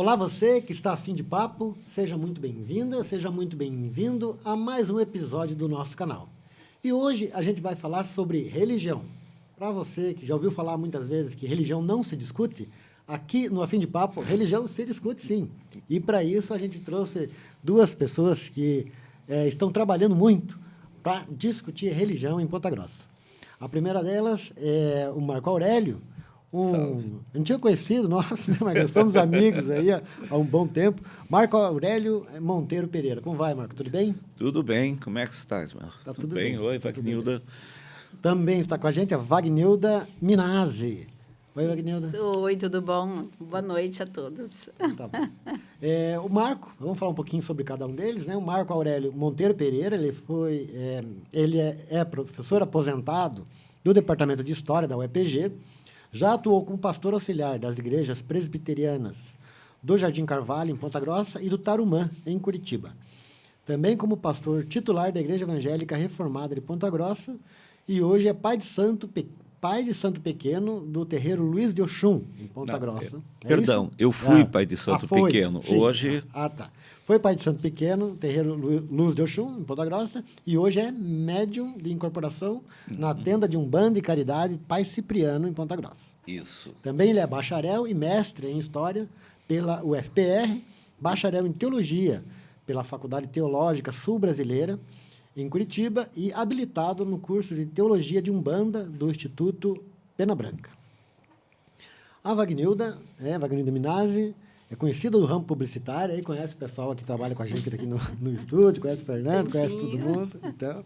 Olá, você que está a fim de papo, seja muito bem-vinda, seja muito bem-vindo a mais um episódio do nosso canal. E hoje a gente vai falar sobre religião. Para você que já ouviu falar muitas vezes que religião não se discute, aqui no A Fim de Papo, religião se discute sim. E para isso a gente trouxe duas pessoas que estão trabalhando muito para discutir religião em Ponta Grossa. A primeira delas é o Marco Aurélio, um antigo conhecido nosso, né, Marco? Somos amigos aí há um bom tempo. Marco Aurélio Monteiro Pereira. Como vai, Marco? Tudo bem? Tudo bem. Como é que você está, Ismael? Tá tudo bem. Oi, Vagnilda. Também está com a gente a Vagnilda Minazzi. Oi, Vagnilda. Oi, tudo bom? Boa noite a todos. Tá bom. O Marco, vamos falar um pouquinho sobre cada um deles, né? O Marco Aurélio Monteiro Pereira, ele é professor aposentado do Departamento de História da UEPG. Já atuou como pastor auxiliar das igrejas presbiterianas do Jardim Carvalho, em Ponta Grossa, e do Tarumã, em Curitiba. Também como pastor titular da Igreja Evangélica Reformada de Ponta Grossa, e hoje é pai de santo pequeno do terreiro Luiz de Oxum, em Ponta Grossa. Perdão, eu fui pai de santo pequeno. Sim. Hoje... Tá. Foi pai de santo pequeno, terreiro Luz de Oxum, em Ponta Grossa, e hoje é médium de incorporação na tenda de Umbanda e Caridade Pai Cipriano, em Ponta Grossa. Isso. Também ele é bacharel e mestre em História pela UFPR, bacharel em Teologia pela Faculdade Teológica Sul-Brasileira, em Curitiba, e habilitado no curso de Teologia de Umbanda do Instituto Pena Branca. A Vagnilda Minazzi, é conhecida do ramo publicitário, aí conhece o pessoal que trabalha com a gente aqui no estúdio, conhece o Fernando, conhece todo mundo. Então,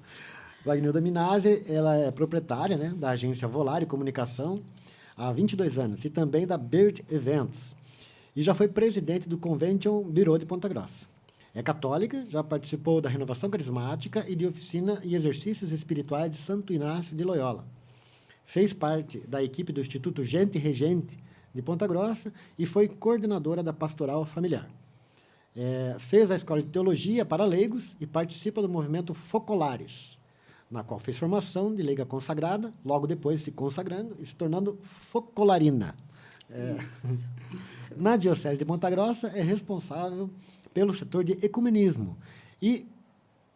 Vagnilda Minazzi, ela é proprietária, né, da agência Volare Comunicação há 22 anos e também da Bird Eventos. E já foi presidente do Convention Bureau de Ponta Grossa. É católica, já participou da Renovação Carismática e de oficina e exercícios espirituais de Santo Inácio de Loyola. Fez parte da equipe do Instituto Gente Regente de Ponta Grossa e foi coordenadora da Pastoral Familiar. Fez a Escola de Teologia para leigos e participa do movimento Focolares, na qual fez formação de leiga consagrada, logo depois se consagrando e se tornando focolarina. Na Diocese de Ponta Grossa, é responsável pelo setor de ecumenismo e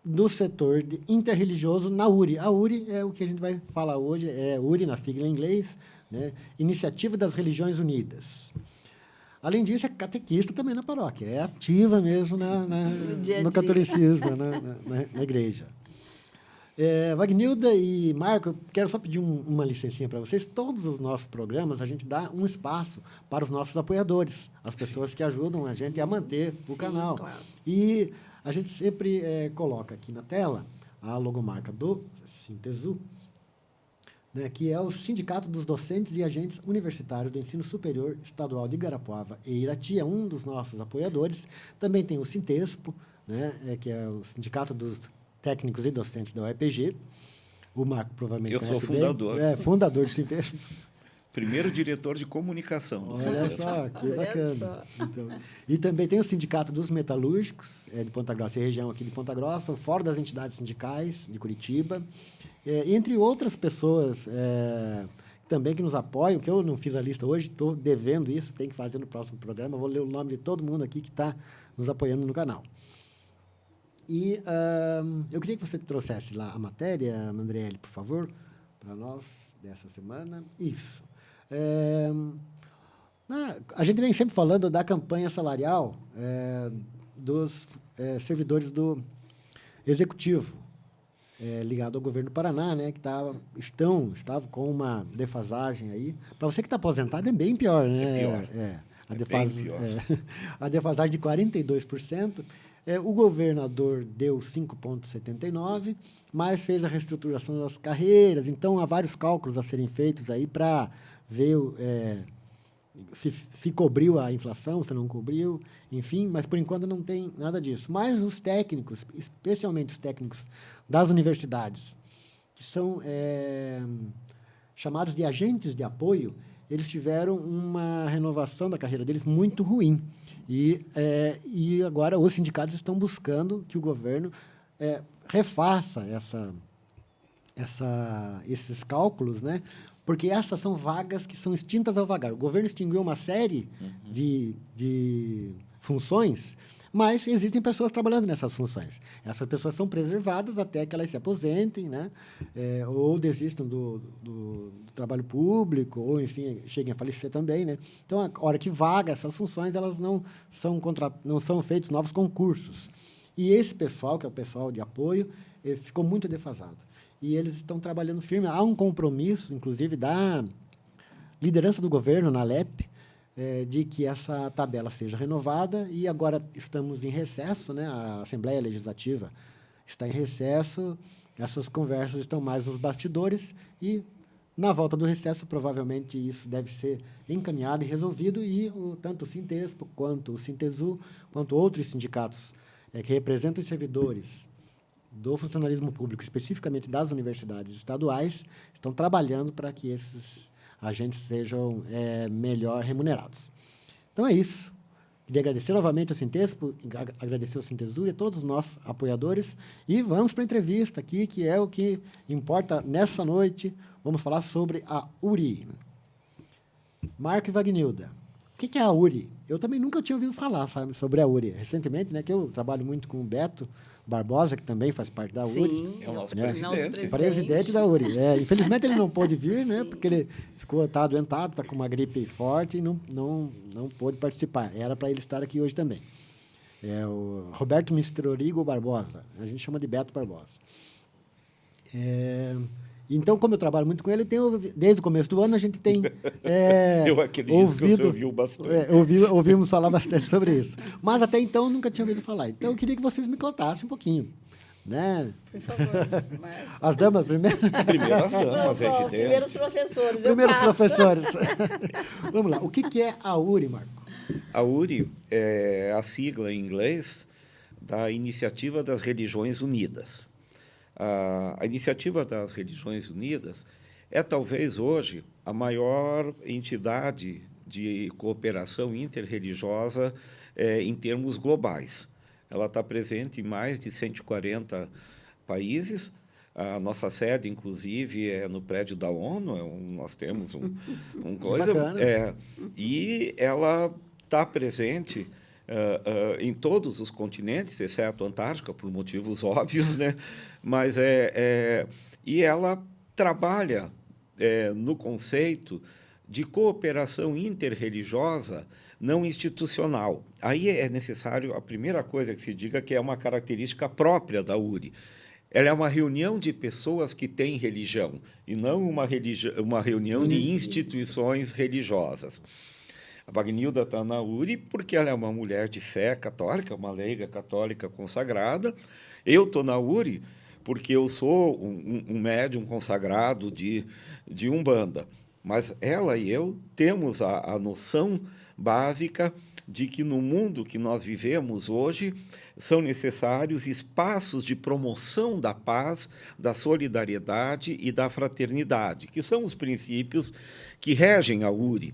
do setor de interreligioso na URI. A URI é o que a gente vai falar hoje, é URI na sigla em inglês, né? Iniciativa das Religiões Unidas. Além disso, é catequista também na paróquia, é ativa mesmo no catolicismo, na igreja. Vagnilda e Marco, eu quero só pedir uma licencinha para vocês. Todos os nossos programas, a gente dá um espaço para os nossos apoiadores, as pessoas que ajudam a gente a manter o canal. Claro. E a gente sempre coloca aqui na tela a logomarca do Sintesu, né, que é o Sindicato dos Docentes e Agentes Universitários do Ensino Superior Estadual de Igarapuava e Irati, é um dos nossos apoiadores. Também tem o Sintespo, né, que é o Sindicato dos Técnicos e Docentes da UEPG. O Marco provavelmente conhece bem. Eu sou fundador. Fundador do Sintespo. Primeiro diretor de comunicação do Olha só, que bacana. Então, e também tem o Sindicato dos Metalúrgicos, de Ponta Grossa e região aqui de Ponta Grossa, o Fórum das Entidades Sindicais de Curitiba, entre outras pessoas também que nos apoiam, que eu não fiz a lista hoje, estou devendo isso, tem que fazer no próximo programa, vou ler o nome de todo mundo aqui que está nos apoiando no canal. E eu queria que você trouxesse lá a matéria, Mandriele, por favor, para nós, dessa semana. Isso. A gente vem sempre falando da campanha salarial dos servidores do Executivo, ligado ao governo do Paraná, né, que estavam com uma defasagem aí. Para você que está aposentado, é bem pior, né? A defasagem de 42%. O governador deu 5,79%, mas fez a reestruturação das carreiras. Então, há vários cálculos a serem feitos aí para ver se cobriu a inflação, se não cobriu, enfim, mas, por enquanto, não tem nada disso. Mas os técnicos, especialmente os técnicos das universidades, que são chamados de agentes de apoio, eles tiveram uma renovação da carreira deles muito ruim. E agora os sindicatos estão buscando que o governo refaça esses cálculos, né, porque essas são vagas que são extintas ao vagar. O governo extinguiu uma série de funções, mas existem pessoas trabalhando nessas funções. Essas pessoas são preservadas até que elas se aposentem, né? Ou desistam do trabalho público, ou, enfim, cheguem a falecer também, né? Então, a hora que vaga essas funções, elas não são feitos novos concursos. E esse pessoal, que é o pessoal de apoio, ficou muito defasado. E eles estão trabalhando firme. Há um compromisso, inclusive, da liderança do governo, na Alep, de que essa tabela seja renovada, e agora estamos em recesso, né? A Assembleia Legislativa está em recesso, essas conversas estão mais nos bastidores, e, na volta do recesso, provavelmente isso deve ser encaminhado e resolvido, e tanto o Sintespo, quanto o Sintesu, quanto outros sindicatos que representam os servidores do funcionalismo público, especificamente das universidades estaduais, estão trabalhando para que esses agentes sejam melhor remunerados. Então, é isso. Queria agradecer novamente ao Sintespo, agradecer ao Sintesu e a todos os nossos apoiadores. E vamos para a entrevista aqui, que é o que importa nessa noite. Vamos falar sobre a URI. Marco e Wagnilda. O que é a URI? Eu também nunca tinha ouvido falar, sabe, sobre a URI. Recentemente, né, que eu trabalho muito com o Beto Barbosa, que também faz parte da URI. Sim, É o nosso presidente. Presidente da URI. Infelizmente, ele não pôde vir, né, porque ele está adoentado, está com uma gripe forte e não pôde participar. Era para ele estar aqui hoje também. É o Roberto Mistrorigo Barbosa. A gente chama de Beto Barbosa. Então, como eu trabalho muito com ele, desde o começo do ano a gente tem eu acredito que você ouviu bastante. Ouvimos falar bastante sobre isso. Mas até então nunca tinha ouvido falar. Então, eu queria que vocês me contassem um pouquinho. Né? Por favor. Marco. As damas primeiro? Primeiro as damas, é evidente. Primeiros professores. Primeiros professores. Vamos lá. O que é a URI, Marco? A URI é a sigla em inglês da Iniciativa das Religiões Unidas. A Iniciativa das Religiões Unidas é, talvez, hoje, a maior entidade de cooperação interreligiosa em termos globais. Ela está presente em mais de 140 países. A nossa sede, inclusive, é no prédio da ONU. Nós temos um coisa... E ela está presente em todos os continentes, exceto a Antártica, por motivos óbvios, né? Mas e ela trabalha no conceito de cooperação interreligiosa não institucional. Aí é necessário, a primeira coisa que se diga, que é uma característica própria da URI. Ela é uma reunião de pessoas que têm religião, e não uma reunião de instituições religiosas. A Wagnilda está na URI porque ela é uma mulher de fé católica, uma leiga católica consagrada. Eu estou na URI porque eu sou um médium consagrado de Umbanda. Mas ela e eu temos a noção básica de que, no mundo que nós vivemos hoje, são necessários espaços de promoção da paz, da solidariedade e da fraternidade, que são os princípios que regem a URI.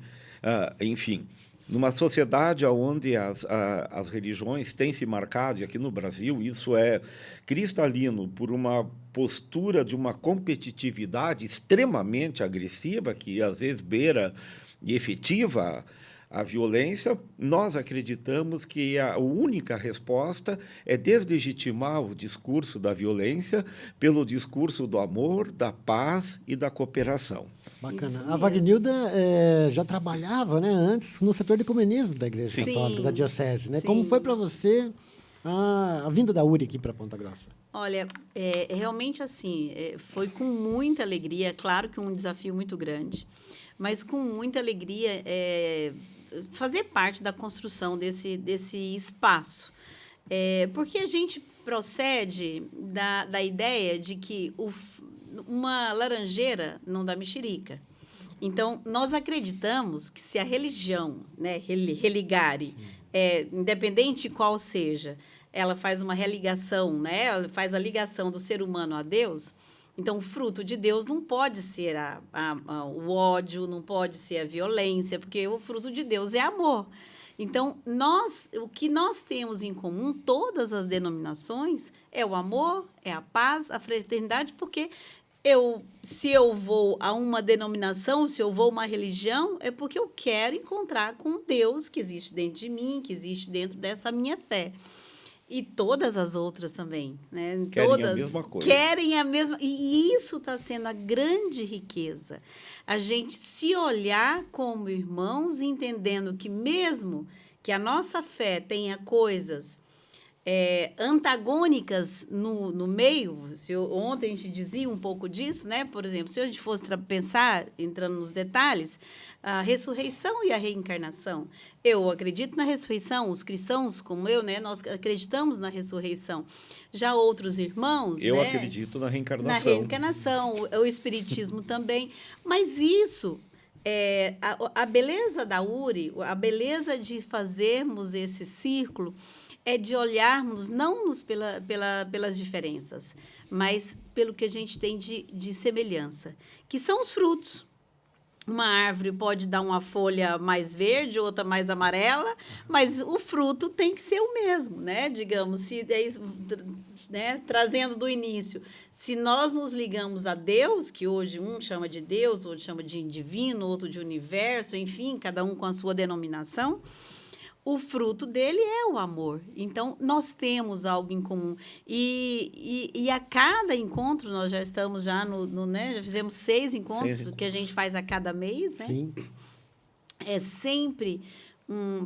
Enfim, numa sociedade onde as religiões têm se marcado, e aqui no Brasil isso é cristalino, por uma postura de uma competitividade extremamente agressiva, que às vezes beira e efetiva a violência, nós acreditamos que a única resposta é deslegitimar o discurso da violência pelo discurso do amor, da paz e da cooperação. Bacana. A Wagnilda já trabalhava, né, antes no setor de ecumenismo da Igreja Católica, da Diocese. Né? Como foi para você a vinda da URI aqui para Ponta Grossa? Olha, realmente assim, foi com muita alegria, claro que um desafio muito grande, mas com muita alegria fazer parte da construção desse espaço. Porque a gente procede da ideia de que uma laranjeira não dá mexerica. Então, nós acreditamos que se a religião, né, religare, independente qual seja, ela faz uma religação, né, ela faz a ligação do ser humano a Deus. Então, o fruto de Deus não pode ser o ódio, não pode ser a violência, porque o fruto de Deus é amor. Então, o que nós temos em comum, todas as denominações, é o amor, é a paz, a fraternidade, porque Se eu vou a uma denominação, se eu vou a uma religião, é porque eu quero encontrar com Deus que existe dentro de mim, que existe dentro dessa minha fé. E todas as outras também, né? Querem todas a mesma coisa. Querem a mesma. E isso está sendo a grande riqueza. A gente se olhar como irmãos, entendendo que mesmo que a nossa fé tenha coisas antagônicas no meio, ontem a gente dizia um pouco disso, né? Por exemplo, se a gente fosse pensar, entrando nos detalhes, a ressurreição e a reencarnação. Eu acredito na ressurreição, os cristãos, como eu, né? Nós acreditamos na ressurreição. Já outros irmãos, eu né? acredito na reencarnação. Na reencarnação, o espiritismo também. Mas isso... a beleza da URI, a beleza de fazermos esse círculo é de olharmos não pelas diferenças, mas pelo que a gente tem de semelhança, que são os frutos. Uma árvore pode dar uma folha mais verde, outra mais amarela, mas o fruto tem que ser o mesmo, né? Digamos, né? Trazendo do início, se nós nos ligamos a Deus, que hoje um chama de Deus, outro chama de divino, outro de universo, enfim, cada um com a sua denominação, o fruto dele é o amor. Então, nós temos algo em comum. E a cada encontro, nós já estamos né? Já fizemos 6 encontros, que a gente faz a cada mês, né? Sim. É sempre...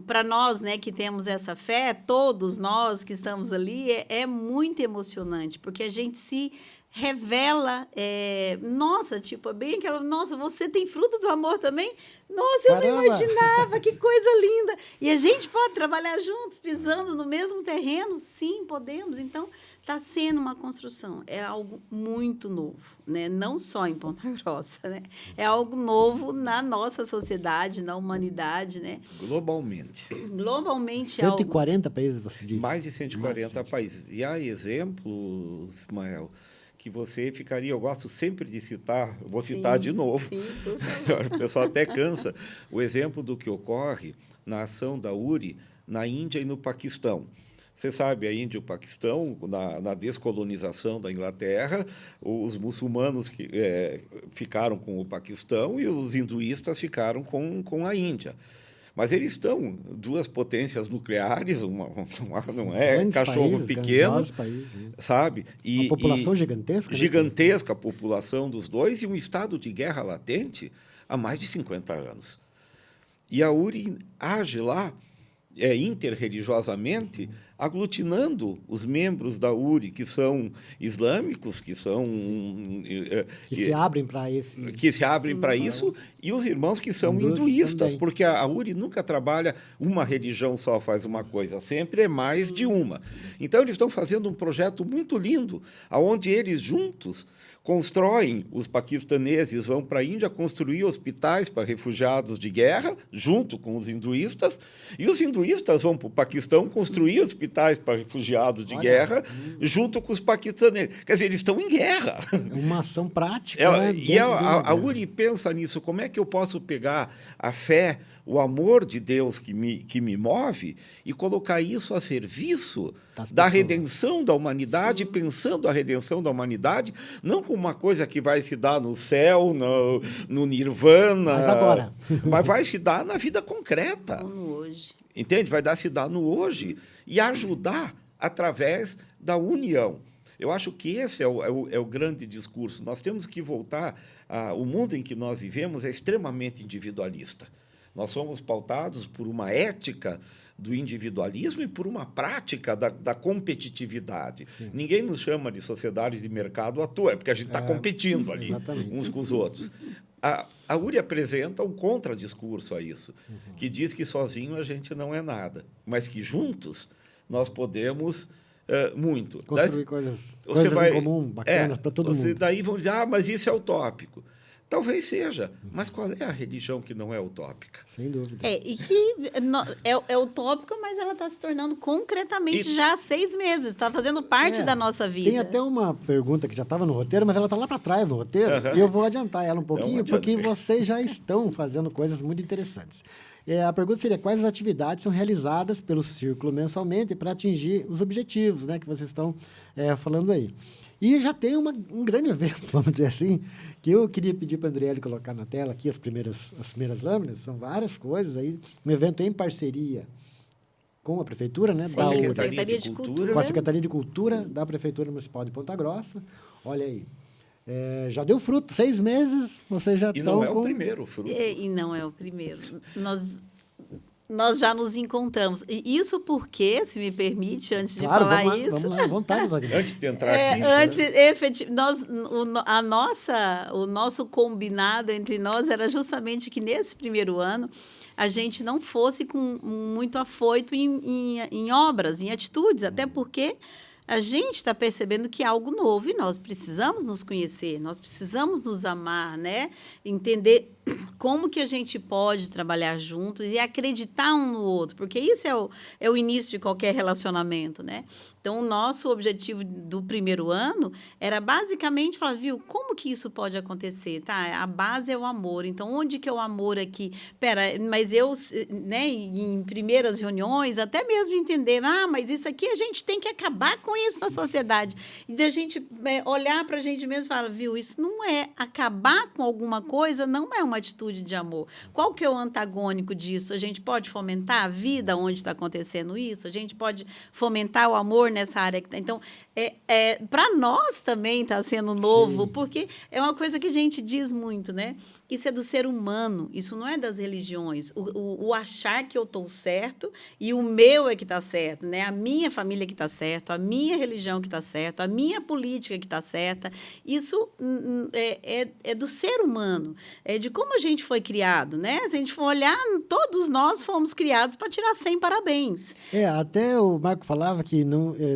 para nós, né, que temos essa fé, todos nós que estamos ali, é muito emocionante, porque a gente se revela, nossa, tipo, é bem aquela, nossa, você tem fruto do amor também? Nossa, eu não imaginava, que coisa linda! E a gente pode trabalhar juntos, pisando no mesmo terreno? Sim, podemos. Então, está sendo uma construção, é algo muito novo, né? Não só em Ponta Grossa, né? É algo novo na nossa sociedade, na humanidade, né? Globalmente. Globalmente 140 países, você disse. Mais de 140 países. E há exemplos, Ismael, que você ficaria... Eu gosto sempre de citar, vou citar de novo. Sim, por favor. O pessoal até cansa. O exemplo do que ocorre na ação da URI na Índia e no Paquistão. Você sabe, a Índia e o Paquistão, na descolonização da Inglaterra, os muçulmanos ficaram com o Paquistão e os hinduístas ficaram com a Índia. Mas eles estão, 2 potências nucleares, não é grandes cachorro países, pequeno, países, né? sabe? Uma população gigantesca. Né? Gigantesca a população dos dois e um estado de guerra latente há mais de 50 anos. E a URI age lá interreligiosamente, aglutinando os membros da URI que são islâmicos, que são... que se abrem para esse... Que se abrem para isso, e os irmãos que são hinduístas, também. Porque a URI nunca trabalha uma religião só faz uma coisa, sempre é mais de uma. Então, eles estão fazendo um projeto muito lindo, onde eles juntos constroem, os paquistaneses vão para a Índia construir hospitais para refugiados de guerra, junto com os hinduístas, e os hinduístas vão para o Paquistão construir hospitais para refugiados de guerra, junto com os paquistaneses. Quer dizer, eles estão em guerra. Uma ação prática. Né? E a URI pensa nisso, como é que eu posso pegar a fé, o amor de Deus que me move e colocar isso a serviço da redenção da humanidade, pensando a redenção da humanidade, não como uma coisa que vai se dar no céu, no nirvana, mas agora. Mas vai se dar na vida concreta. No hoje. Entende? Vai se dar no hoje e ajudar através da união. Eu acho que esse é o grande discurso. Nós temos que voltar... O mundo em que nós vivemos é extremamente individualista. Nós somos pautados por uma ética do individualismo e por uma prática da competitividade. Sim. Ninguém nos chama de sociedade de mercado à toa, é porque a gente está competindo ali, uns com os outros. A URI apresenta um contradiscurso a isso, que diz que sozinho a gente não é nada, mas que juntos nós podemos muito. Construir coisas em comum, bacanas para todo mundo. Daí vão dizer, mas isso é utópico. Talvez seja, mas qual é a religião que não é utópica? Sem dúvida. E que é utópica, mas ela está se tornando concretamente já há 6 meses. Está fazendo parte da nossa vida. Tem até uma pergunta que já estava no roteiro, mas ela está lá para trás no roteiro. E eu vou adiantar ela um pouquinho, porque vocês já estão fazendo coisas muito interessantes. A pergunta seria, quais as atividades são realizadas pelo Círculo mensalmente para atingir os objetivos, né, que vocês estão falando aí? E já tem um grande evento, vamos dizer assim, que eu queria pedir para a Andriele colocar na tela aqui as primeiras lâminas, são várias coisas aí, um evento em parceria com a Prefeitura, né? Sim, da URI, Secretaria de Cultura. com a Secretaria de Cultura da Prefeitura Municipal de Ponta Grossa. Olha aí, já deu fruto, 6 meses, vocês já E estão não é o primeiro fruto. E não é o primeiro. Nós já nos encontramos. E isso porque, se me permite, antes de Claro, falar vamos lá, isso... vamos lá, à vontade, Wagner. Antes de entrar aqui... O nosso combinado entre nós era justamente que, nesse primeiro ano, a gente não fosse com muito afoito em obras, em atitudes, até porque a gente está percebendo que é algo novo e nós precisamos nos conhecer, nós precisamos nos amar, né? Entender como que a gente pode trabalhar juntos e acreditar um no outro, porque isso é o início de qualquer relacionamento, né? Então, o nosso objetivo do primeiro ano era basicamente falar, viu, como que isso pode acontecer? Tá? A base é o amor. Então, onde que é o amor aqui? Pera, mas eu, né, em primeiras reuniões, até mesmo entender, mas isso aqui a gente tem que acabar com isso na sociedade. E a gente olhar para a gente mesmo e falar, viu, isso não é acabar com alguma coisa, não é uma atitude de amor. Qual que é o antagônico disso? A gente pode fomentar a vida onde está acontecendo isso? A gente pode fomentar o amor nessa área que tá. Então, para nós também está sendo novo, sim, porque é uma coisa que a gente diz muito, né? Isso é do ser humano, isso não é das religiões. O achar que eu estou certo e o meu é que está certo, né? A minha família que está certo, a minha religião que está certo, a minha política que está certa. Isso é do ser humano, é de como a gente foi criado, né? Se a gente for olhar, todos nós fomos criados para tirar 100 parabéns. Até o Marco falava que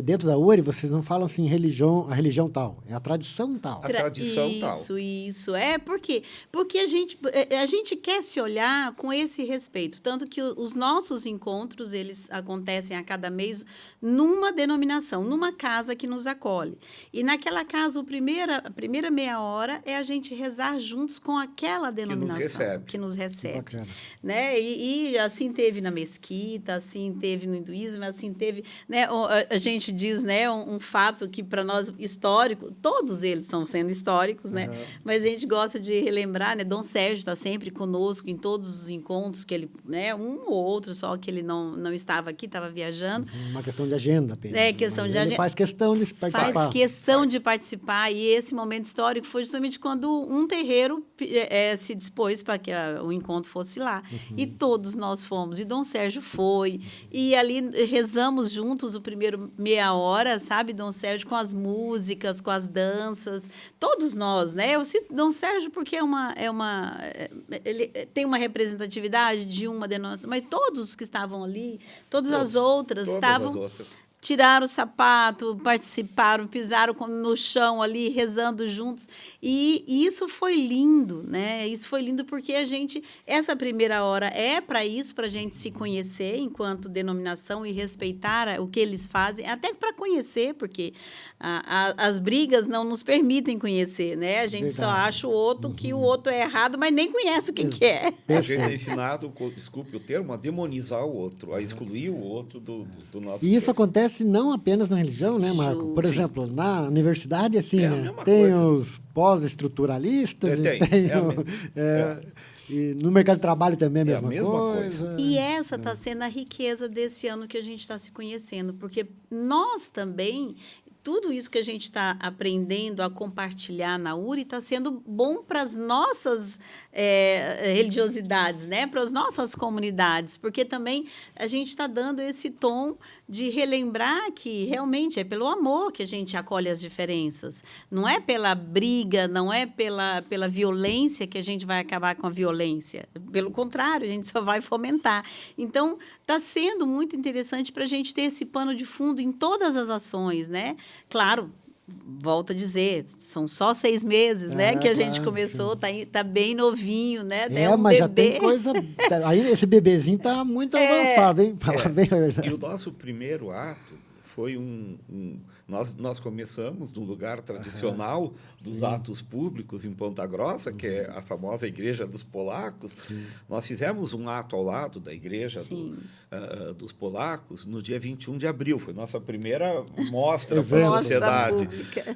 dentro da URI vocês não falam assim a religião tal, é a tradição tal. A tradição tal. Isso. Por quê? Porque a gente quer se olhar com esse respeito, tanto que os nossos encontros, eles acontecem a cada mês numa denominação, numa casa que nos acolhe. E naquela casa, a primeira meia hora é a gente rezar juntos com aquela denominação que nos recebe. Né? E assim teve na mesquita, assim teve no hinduísmo, assim teve... Né? A gente diz, né, um fato que, para nós, histórico, todos eles estão sendo históricos, né? Mas a gente gosta de relembrar, né? Dom Sérgio está sempre conosco em todos os encontros que ele, né, um ou outro só que ele não estava aqui, estava viajando. Uma questão de agenda apenas. Questão de agenda. Faz questão de participar. Faz questão de participar. E esse momento histórico foi justamente quando um terreiro se dispôs para que o encontro fosse lá. E todos nós fomos. E Dom Sérgio foi. E ali rezamos juntos o primeiro meia hora, sabe, Dom Sérgio, com as músicas, com as danças. Todos nós, né? Eu cito Dom Sérgio porque ele tem uma representatividade de uma denominação, mas todos que estavam ali, todas as outras estavam... Tiraram o sapato, participaram, pisaram no chão ali, rezando juntos. E isso foi lindo, né? Isso foi lindo porque essa primeira hora é para isso, para a gente se conhecer enquanto denominação e respeitar o que eles fazem, até para conhecer, porque as brigas não nos permitem conhecer, né? A gente só acha o outro que o outro é errado, mas nem conhece o que é. A gente é ensinado, desculpe o termo, a demonizar o outro, a excluir o outro do nosso... E isso acontece não apenas na religião, né, Marco? Por exemplo, na universidade, assim, né? Tem os pós-estruturalistas, e no mercado de trabalho também é a mesma coisa. E essa está sendo a riqueza desse ano que a gente está se conhecendo, porque nós também... Tudo isso que a gente está aprendendo a compartilhar na URI está sendo bom para as nossas religiosidades, né? Para as nossas comunidades, porque também a gente está dando esse tom de relembrar que realmente é pelo amor que a gente acolhe as diferenças. Não é pela briga, não é pela violência que a gente vai acabar com a violência. Pelo contrário, a gente só vai fomentar. Então, está sendo muito interessante para a gente ter esse pano de fundo em todas as ações, né? Claro, volto a dizer, são só 6 meses, né, que a gente começou, tá bem novinho, né? Mas bebê. Já tem coisa... Aí esse bebezinho tá muito avançado, hein? Falar bem a verdade. E o nosso primeiro ato foi nós começamos no lugar tradicional dos atos públicos em Ponta Grossa, que é a famosa Igreja dos Polacos. Nós fizemos um ato ao lado da Igreja dos Polacos no dia 21 de abril. Foi nossa primeira mostra para a sociedade.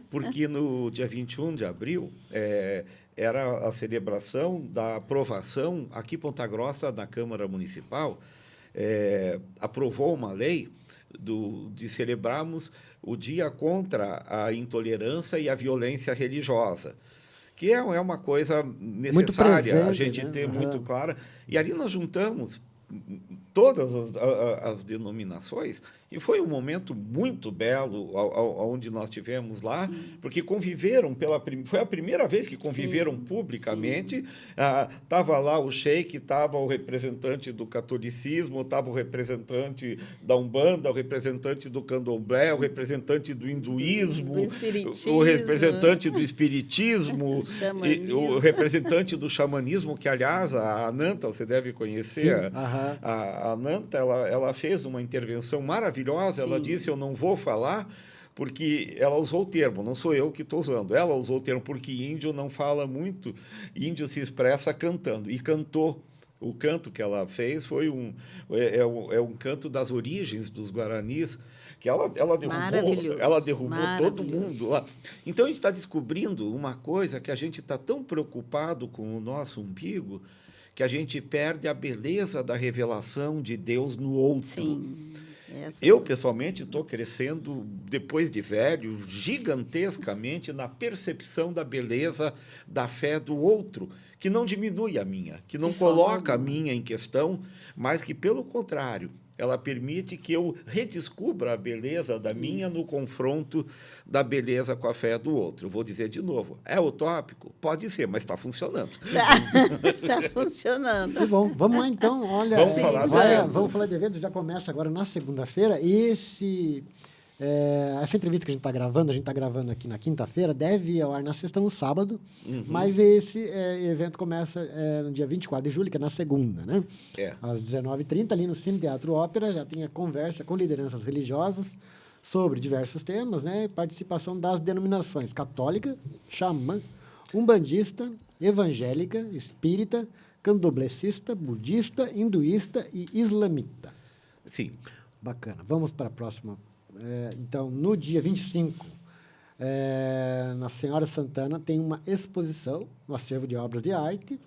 Porque no dia 21 de abril era a celebração da aprovação, aqui em Ponta Grossa, da Câmara Municipal, aprovou uma lei de celebrarmos o Dia contra a Intolerância e a Violência Religiosa, que é uma coisa necessária presente, a gente né? ter muito clara. E ali nós juntamos todas as denominações, e foi um momento muito belo onde nós tivemos lá, porque conviveram foi a primeira vez que conviveram publicamente. Estava lá o sheik, estava o representante do catolicismo, estava o representante da Umbanda, o representante do candomblé, o representante do hinduísmo, o representante do espiritismo, o representante do xamanismo, que, aliás, a Ananta, você deve conhecer. A Ananta, ela fez uma intervenção maravilhosa. Ela disse: eu não vou falar, porque ela usou o termo, não sou eu que estou usando, ela usou o termo, porque índio não fala muito, índio se expressa cantando, e cantou. O canto que ela fez foi um canto das origens dos Guaranis, que ela derrubou todo mundo lá. Então, a gente está descobrindo uma coisa, que a gente está tão preocupado com o nosso umbigo, que a gente perde a beleza da revelação de Deus no outro. Sim. Eu, pessoalmente, estou crescendo, depois de velho, gigantescamente na percepção da beleza da fé do outro, que não diminui a minha, que não coloca a minha em questão, mas que, pelo contrário, ela permite que eu redescubra a beleza da minha no confronto da beleza com a fé do outro. Eu vou dizer de novo, é utópico? Pode ser, mas está funcionando. Está funcionando. Que bom. Vamos lá, então. Olha, vamos falar de eventos. Já começa agora na segunda-feira. E essa entrevista que a gente está gravando aqui na quinta-feira, deve ir ao ar na sexta, no sábado, mas esse evento começa no dia 24 de julho, que é na segunda, né? Às 19h30, ali no Cine Teatro Ópera, já tem a conversa com lideranças religiosas sobre diversos temas, né? Participação das denominações católica, xamã, umbandista, evangélica, espírita, candomblessista, budista, hinduísta e islamita. Sim. Bacana. Vamos para a próxima. Então, no dia 25, na Senhora Santana, tem uma exposição no acervo de obras de arte,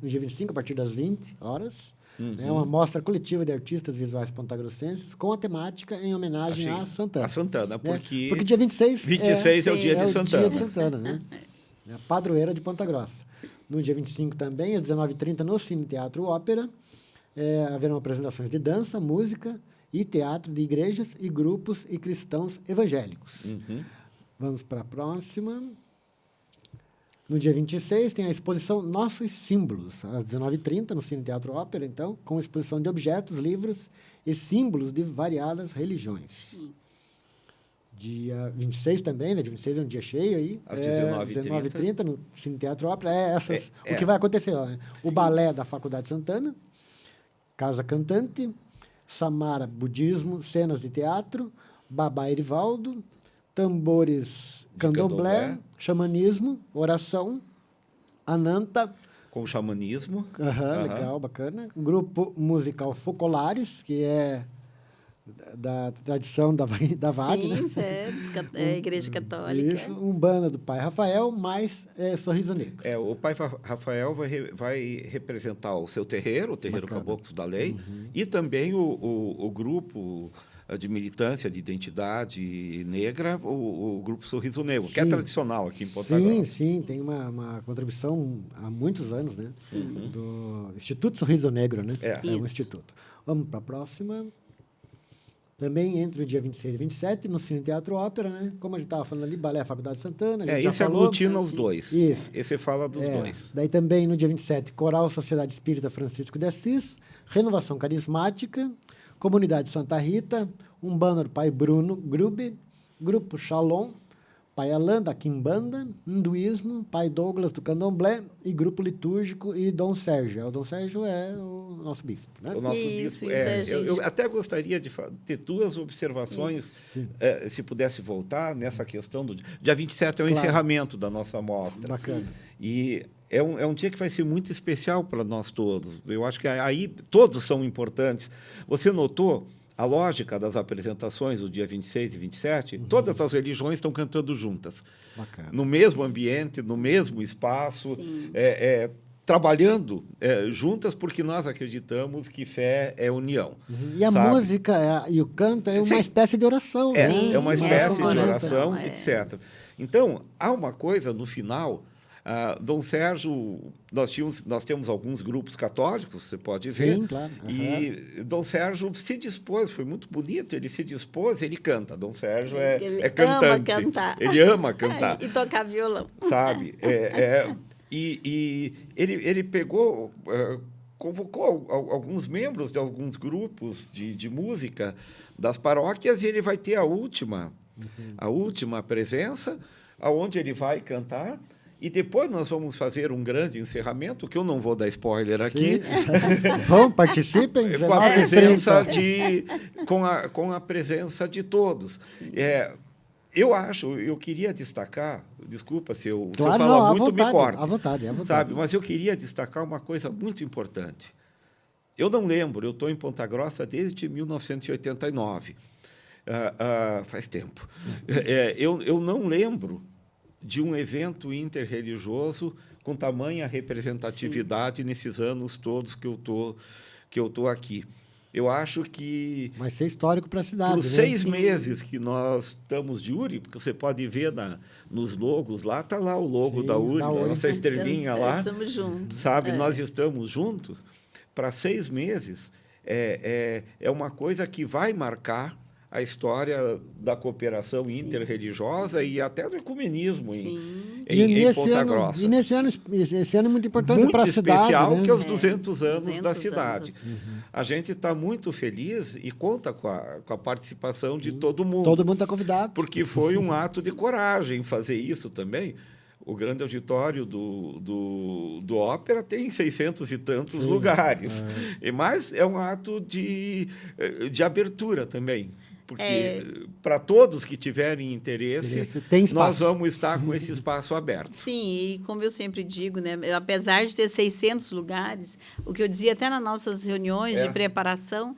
no dia 25, a partir das 20 horas. É uma mostra coletiva de artistas visuais pontagrossenses com a temática em homenagem a Santana. A Santana, porque... Porque dia 26 é o dia de Santana. Dia de Santana, né? É a padroeira de Ponta Grossa. No dia 25 também, às 19h30, no Cine Teatro Ópera, haverão apresentações de dança, música e teatro de igrejas e grupos e cristãos evangélicos. Vamos para a próxima. No dia 26, tem a exposição Nossos Símbolos, às 19h30, no Cine Teatro Ópera, então, com exposição de objetos, livros e símbolos de variadas religiões. Dia 26 também, né? Dia 26 é um dia cheio aí. Às 19h30. No Cine Teatro Ópera. O que vai acontecer lá, né? O balé da Faculdade Santana, Casa Cantante, Samara Budismo, cenas de teatro, Babá Erivaldo, tambores candomblé, xamanismo, oração, Ananta. Com xamanismo. Legal, bacana. Grupo musical Focolares, que é da tradição da Wagner. Sim, é a Igreja Católica. Isso, Umbanda do Pai Rafael, mais Sorriso Negro. O Pai Rafael vai representar o seu terreiro, o Terreiro Caboclos da Lei, e também o grupo de militância, de identidade negra, o Grupo Sorriso Negro, que é tradicional aqui em Ponta Grossa. Sim, tem uma contribuição há muitos anos, né? Do Instituto Sorriso Negro, né? É um instituto. Vamos para a próxima. Também entre o dia 26 e 27, no Cine Teatro Ópera, né? Como a gente estava falando ali, Balé Faculdade Santana. Esse aglutina os dois. Isso. Esse fala dos dois. Daí também, no dia 27, Coral Sociedade Espírita Francisco de Assis, Renovação Carismática, Comunidade Santa Rita, Umbanda do Pai Bruno Grube, Grupo Shalom, Pai Alain, da Quimbanda, hinduísmo, Pai Douglas, do candomblé, e grupo litúrgico, e Dom Sérgio. O Dom Sérgio é o nosso bispo, né? O nosso Isso, bispo. gente. Eu até gostaria de ter duas observações, se pudesse voltar nessa questão do dia 27 é o encerramento da nossa mostra. Bacana. E é um dia que vai ser muito especial para nós todos. Eu acho que aí todos são importantes. Você notou a lógica das apresentações do dia 26 e 27? Todas as religiões estão cantando juntas. Bacana. No mesmo ambiente, no mesmo espaço, trabalhando juntas, porque nós acreditamos que fé é união. E a sabe? música e o canto é uma espécie de oração. É uma espécie de oração, oração, etc. Então, há uma coisa no final. Dom Sérgio, nós temos alguns grupos católicos, você pode ver. Sim, claro. E Dom Sérgio se dispôs, foi muito bonito, ele se dispôs, ele canta. Dom Sérgio Ele cantante. ama cantar. Ele ama cantar. E tocar violão. Sabe? E ele pegou, convocou alguns membros de alguns grupos de música das paróquias e ele vai ter a última presença, aonde ele vai cantar. E depois nós vamos fazer um grande encerramento, que eu não vou dar spoiler aqui. Vão, participem. Com a presença com a presença de todos. Eu queria destacar, desculpa se eu falar muito, me corta. À vontade. Sabe? Mas eu queria destacar uma coisa muito importante. Eu não lembro, eu estou em Ponta Grossa desde 1989. Faz tempo. Eu não lembro de um evento interreligioso com tamanha representatividade nesses anos todos que eu tô aqui. Eu acho que vai ser histórico para a cidade. Os 6 meses que nós estamos de URI, porque você pode ver nos logos lá, está lá o logo da URI, a nossa estrelinha lá. Estamos juntos. Sabe, nós estamos juntos. Para 6 meses, é uma coisa que vai marcar a história da cooperação interreligiosa e até do ecumenismo em Ponta Grossa. E esse ano é muito importante para a cidade. Muito especial, né? que é os 200 anos 200 da cidade. anos. A gente está muito feliz e conta com a participação de todo mundo. Todo mundo está convidado. Porque foi um ato de coragem fazer isso também. O grande auditório do Ópera tem 600 e tantos lugares. Mas é um ato de abertura também. Porque, para todos que tiverem interesse, nós vamos estar com esse espaço aberto. Sim, e como eu sempre digo, né, apesar de ter 600 lugares, o que eu dizia até nas nossas reuniões de preparação,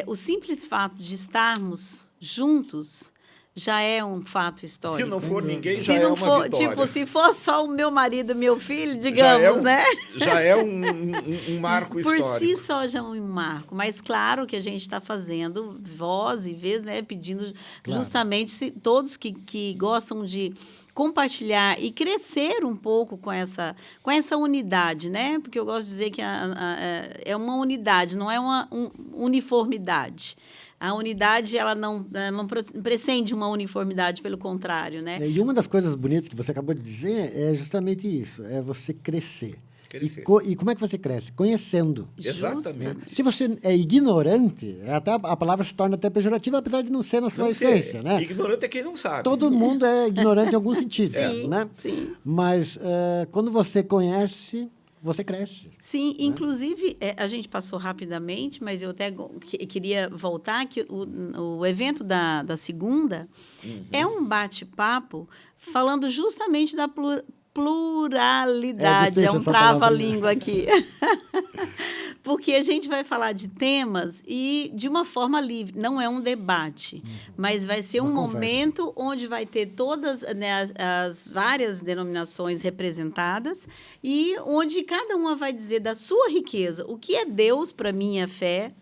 o simples fato de estarmos juntos já é um fato histórico. Se não for ninguém, já é uma vitória. Tipo, se for só o meu marido e meu filho, digamos, né? Já é um marco histórico. Por si só já é um marco. Mas, claro que a gente está fazendo voz e vez, né? Pedindo justamente todos que gostam de compartilhar e crescer um pouco com essa unidade, né? Porque eu gosto de dizer que é uma unidade, não é uma uniformidade. A unidade, ela não prescinde uma uniformidade, pelo contrário, né? E uma das coisas bonitas que você acabou de dizer é justamente isso, é você crescer. E como é que você cresce? Conhecendo. Exatamente. Se você é ignorante, até a palavra se torna até pejorativa, apesar de não ser na sua essência, né? Ignorante é quem não sabe. Todo mundo é ignorante em algum sentido, né? Sim. Mas quando você conhece, você cresce. Sim, inclusive, a gente passou rapidamente, mas eu até queria voltar, que o evento da segunda é um bate-papo falando justamente da pluralidade. É um trava-língua aqui. Porque a gente vai falar de temas e de uma forma livre. Não é um debate, mas vai ser um momento onde vai ter todas, né, as várias denominações representadas e onde cada uma vai dizer da sua riqueza. O que é Deus para a minha fé?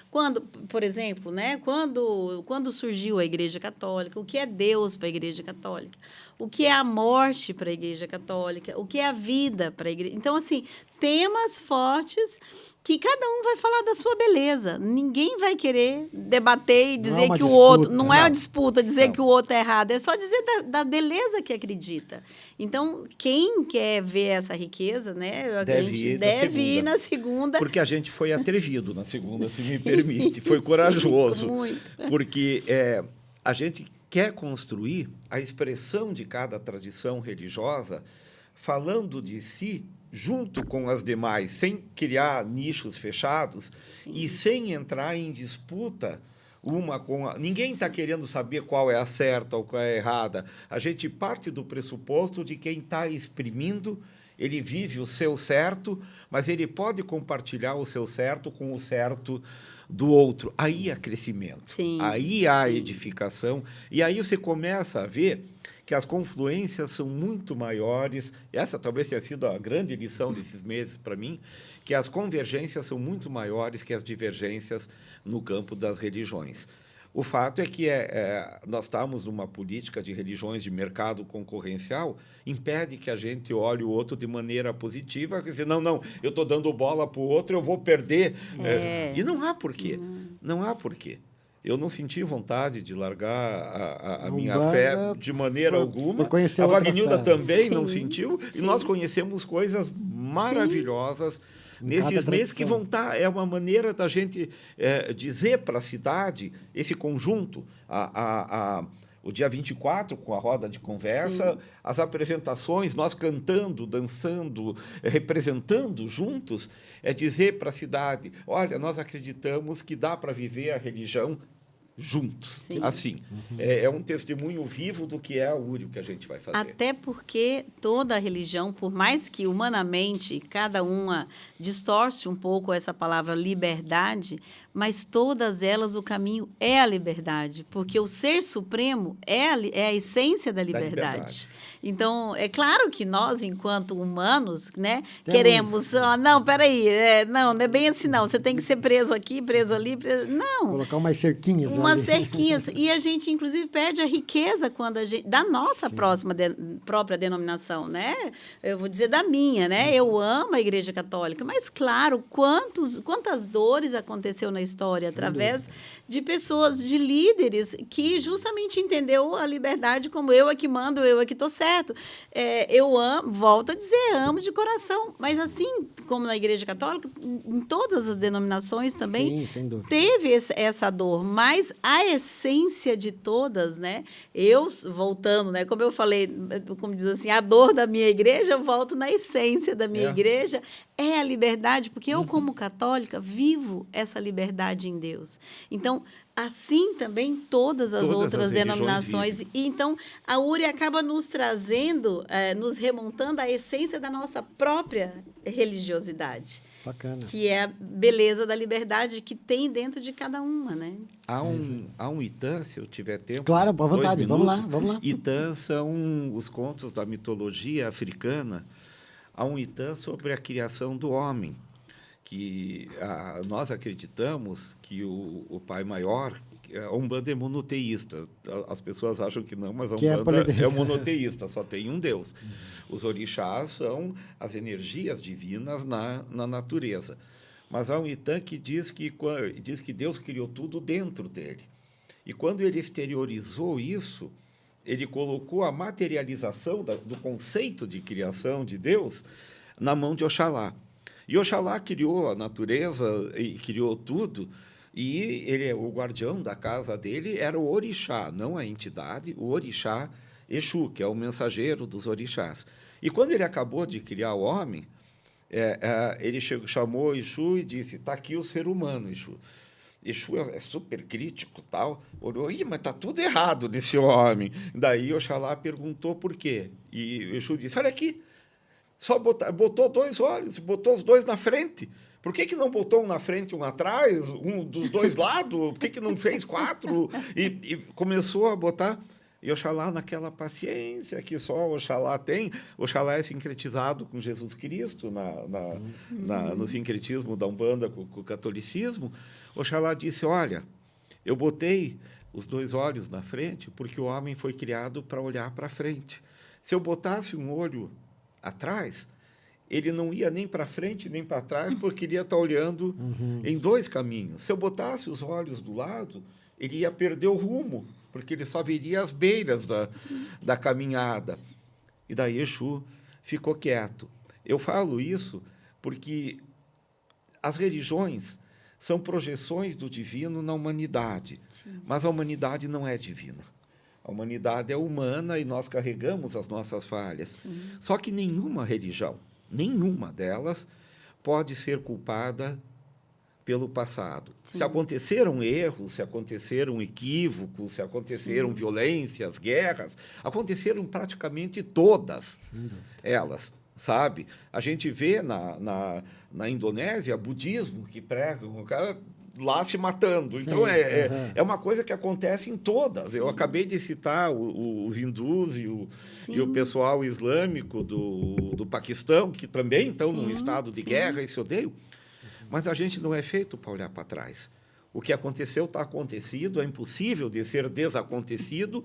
Quando, por exemplo, né, quando surgiu a Igreja Católica, o que é Deus para a Igreja Católica? O que é a morte para a Igreja Católica? O que é a vida para a Igreja? Então, assim, temas fortes que cada um vai falar da sua beleza. Ninguém vai querer debater e dizer que o outro... Não é uma disputa dizer que o outro é errado, é só dizer da beleza que acredita. Então, quem quer ver essa riqueza, né, a gente deve ir na segunda. Porque a gente foi atrevido na segunda, se me permite. Foi corajoso. Sim, muito. Porque a gente quer construir a expressão de cada tradição religiosa, falando de si junto com as demais, sem criar nichos fechados e sem entrar em disputa uma com a... Ninguém está querendo saber qual é a certa ou qual é a errada. A gente parte do pressuposto de quem está exprimindo, ele vive o seu certo, mas ele pode compartilhar o seu certo com o certo do outro. Aí há crescimento, aí há edificação, e aí você começa a ver que as confluências são muito maiores. Essa talvez tenha sido a grande lição desses meses para mim, que as convergências são muito maiores que as divergências no campo das religiões. O fato é que nós estamos numa política de religiões de mercado concorrencial, impede que a gente olhe o outro de maneira positiva, quer dizer, não, eu estou dando bola para o outro, eu vou perder. E não há porquê, não há porquê. Eu não senti vontade de largar a minha fé de maneira alguma. A Wagnilda também não sentiu, e nós conhecemos coisas maravilhosas nesses meses que vão estar... É uma maneira da gente dizer para a cidade, esse conjunto, o dia 24, com a roda de conversa, as apresentações, nós cantando, dançando, representando juntos, é dizer para a cidade, olha, nós acreditamos que dá para viver a religião juntos. Assim, é um testemunho vivo do que é a URI que a gente vai fazer. Até porque toda religião, por mais que humanamente cada uma distorce um pouco essa palavra liberdade, mas todas elas, o caminho é a liberdade, porque o ser supremo é a essência da liberdade. Então, é claro que nós, enquanto humanos, né, queremos... Não, peraí, não é bem assim, não. Você tem que ser preso aqui, preso ali, não. Colocar umas cerquinhas. Umas cerquinhas. E a gente, inclusive, perde a riqueza quando a gente, da nossa própria denominação, né? Eu vou dizer da minha, né? Eu amo a Igreja Católica, mas, claro, quantas dores aconteceu na história através de pessoas, de líderes que justamente entendeu a liberdade como eu é que mando, eu é que estou certo. Eu amo, volto a dizer, amo de coração, mas assim como na Igreja Católica, em todas as denominações também teve essa dor, mas a essência de todas, né? Voltando, né? Como eu falei, como diz assim, a dor da minha igreja, eu volto na essência da minha igreja, é a liberdade, porque eu, como católica, vivo essa liberdade em Deus. Então, assim também todas as outras denominações. E, então, a URI acaba nos trazendo, nos remontando à essência da nossa própria religiosidade. Bacana. Que é a beleza da liberdade que tem dentro de cada uma, né? Há um Itã, se eu tiver tempo. Claro, à vontade, vamos lá. Itã são os contos da mitologia africana. Há um Itã sobre a criação do homem, que nós acreditamos que o Pai Maior, a Umbanda é monoteísta. As pessoas acham que não, mas a Umbanda é monoteísta, só tem um Deus. Os orixás são as energias divinas na natureza. Mas há um Itã que diz que Deus criou tudo dentro dele. E quando ele exteriorizou isso, ele colocou a materialização do conceito de criação de Deus na mão de Oxalá. E Oxalá criou a natureza e criou tudo, e o guardião da casa dele era o orixá, não a entidade, o orixá Exu, que é o mensageiro dos orixás. E quando ele acabou de criar o homem, ele chamou Exu e disse, está aqui o ser humano, Exu. Exu é super crítico, tal. Olhou, mas está tudo errado nesse homem. Daí Oxalá perguntou por quê. E Exu disse, olha aqui, só botou 2 olhos, botou os 2 na frente. Por que não botou um na frente e um atrás, um dos 2 lados? Por que não fez 4? E começou a botar... E Oxalá, naquela paciência que só Oxalá tem, Oxalá é sincretizado com Jesus Cristo, no sincretismo da Umbanda com o catolicismo. Oxalá disse, olha, eu botei os 2 olhos na frente porque o homem foi criado para olhar para frente. Se eu botasse um olho atrás, ele não ia nem para frente nem para trás, porque ele ia estar olhando em 2 caminhos. Se eu botasse os olhos do lado, ele ia perder o rumo, porque ele só veria as beiras da caminhada. E daí Exu ficou quieto. Eu falo isso porque as religiões são projeções do divino na humanidade, mas a humanidade não é divina. A A humanidade é humana e nós carregamos as nossas falhas. Só que nenhuma religião, nenhuma delas, pode ser culpada pelo passado. Se aconteceram erros, se aconteceram equívocos, se aconteceram violências, guerras, aconteceram praticamente todas elas, sabe? A gente vê na Indonésia budismo que pregam o cara lá se matando. Então, é uma coisa que acontece em todas. Eu acabei de citar os hindus e o pessoal islâmico do Paquistão, que também estão num estado de guerra e se odeiam. Mas a gente não é feito para olhar para trás. O que aconteceu está acontecido, é impossível de ser desacontecido,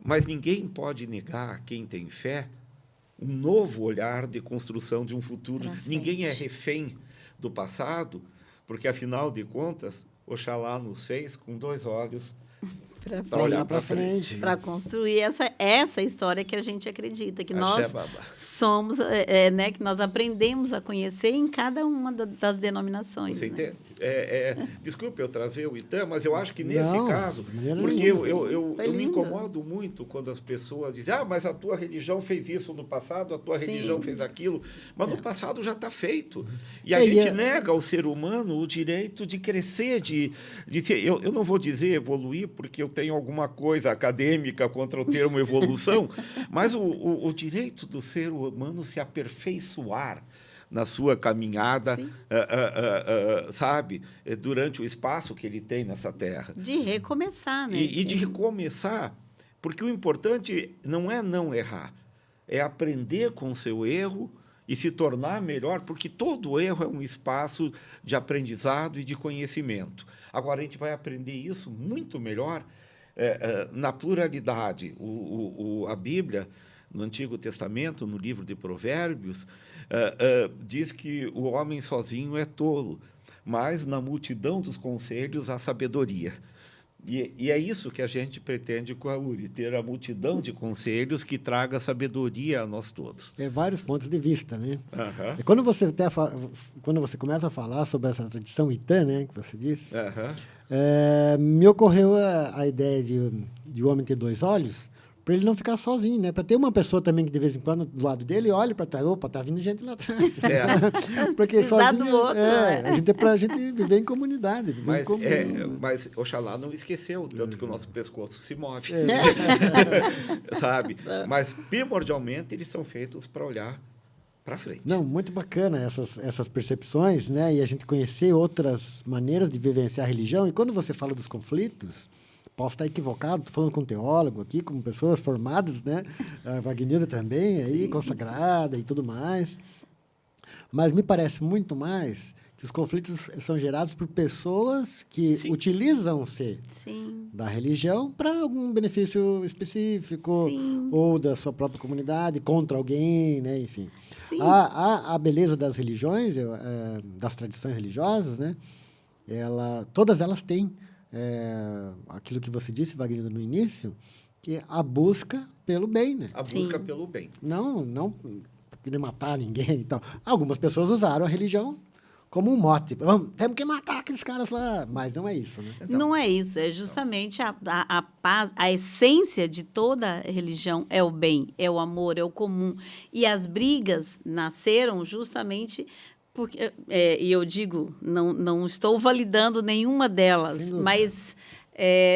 mas ninguém pode negar a quem tem fé um novo olhar de construção de um futuro. Ninguém é refém do passado, porque, afinal de contas, Oxalá nos fez com 2 olhos para olhar para frente. Para construir essa história que a gente acredita, que nós somos, né, que nós aprendemos a conhecer em cada uma das denominações. Você né? entende? Desculpe eu trazer o Itan, mas eu acho que nesse caso, porque eu me incomodo muito quando as pessoas dizem, mas a tua religião fez isso no passado, a tua religião fez aquilo, mas no passado já está feito. E a gente nega ao ser humano o direito de crescer, de ser, eu não vou dizer evoluir, porque eu tenho alguma coisa acadêmica contra o termo evolução, mas o direito do ser humano se aperfeiçoar na sua caminhada, sabe, durante o espaço que ele tem nessa terra. De recomeçar, né? E de recomeçar, porque o importante não é não errar, é aprender com o seu erro e se tornar melhor, porque todo erro é um espaço de aprendizado e de conhecimento. Agora, a gente vai aprender isso muito melhor na pluralidade. A Bíblia, no Antigo Testamento, no livro de Provérbios, diz que o homem sozinho é tolo, mas na multidão dos conselhos há sabedoria. E é isso que a gente pretende com a URI, ter a multidão de conselhos que traga sabedoria a nós todos. Vários pontos de vista, né? E quando você começa a falar sobre essa tradição Itan, né, que você disse, me ocorreu a ideia de o homem ter 2 olhos, para ele não ficar sozinho, né? Para ter uma pessoa também que de vez em quando do lado dele olhe para trás, opa, tá vindo gente lá atrás. Porque precisar sozinho, do outro, para a gente viver em comunidade. Viver mas Oxalá não esqueceu, tanto que o nosso pescoço se move. Sabe? Mas, primordialmente, eles são feitos para olhar para frente. Não, muito bacana essas percepções, né? E a gente conhecer outras maneiras de vivenciar a religião. E quando você fala dos conflitos, posso estar equivocado, estou falando com um teólogo aqui, com pessoas formadas, né? A Wagnilda também, aí, consagrada e tudo mais. Mas me parece muito mais que os conflitos são gerados por pessoas que utilizam-se da religião para algum benefício específico ou da sua própria comunidade, contra alguém, né? Enfim. A beleza das religiões, das tradições religiosas, né? Todas elas têm aquilo que você disse, Wagner, no início, que é a busca pelo bem, né? A busca pelo bem. Não querer matar ninguém e tal. Algumas pessoas usaram a religião como um mote. Temos que matar aqueles caras lá. Mas não é isso, né? Então, não é isso. É justamente a paz, a essência de toda religião é o bem, é o amor, é o comum. E as brigas nasceram justamente porque, e eu digo, não estou validando nenhuma delas, mas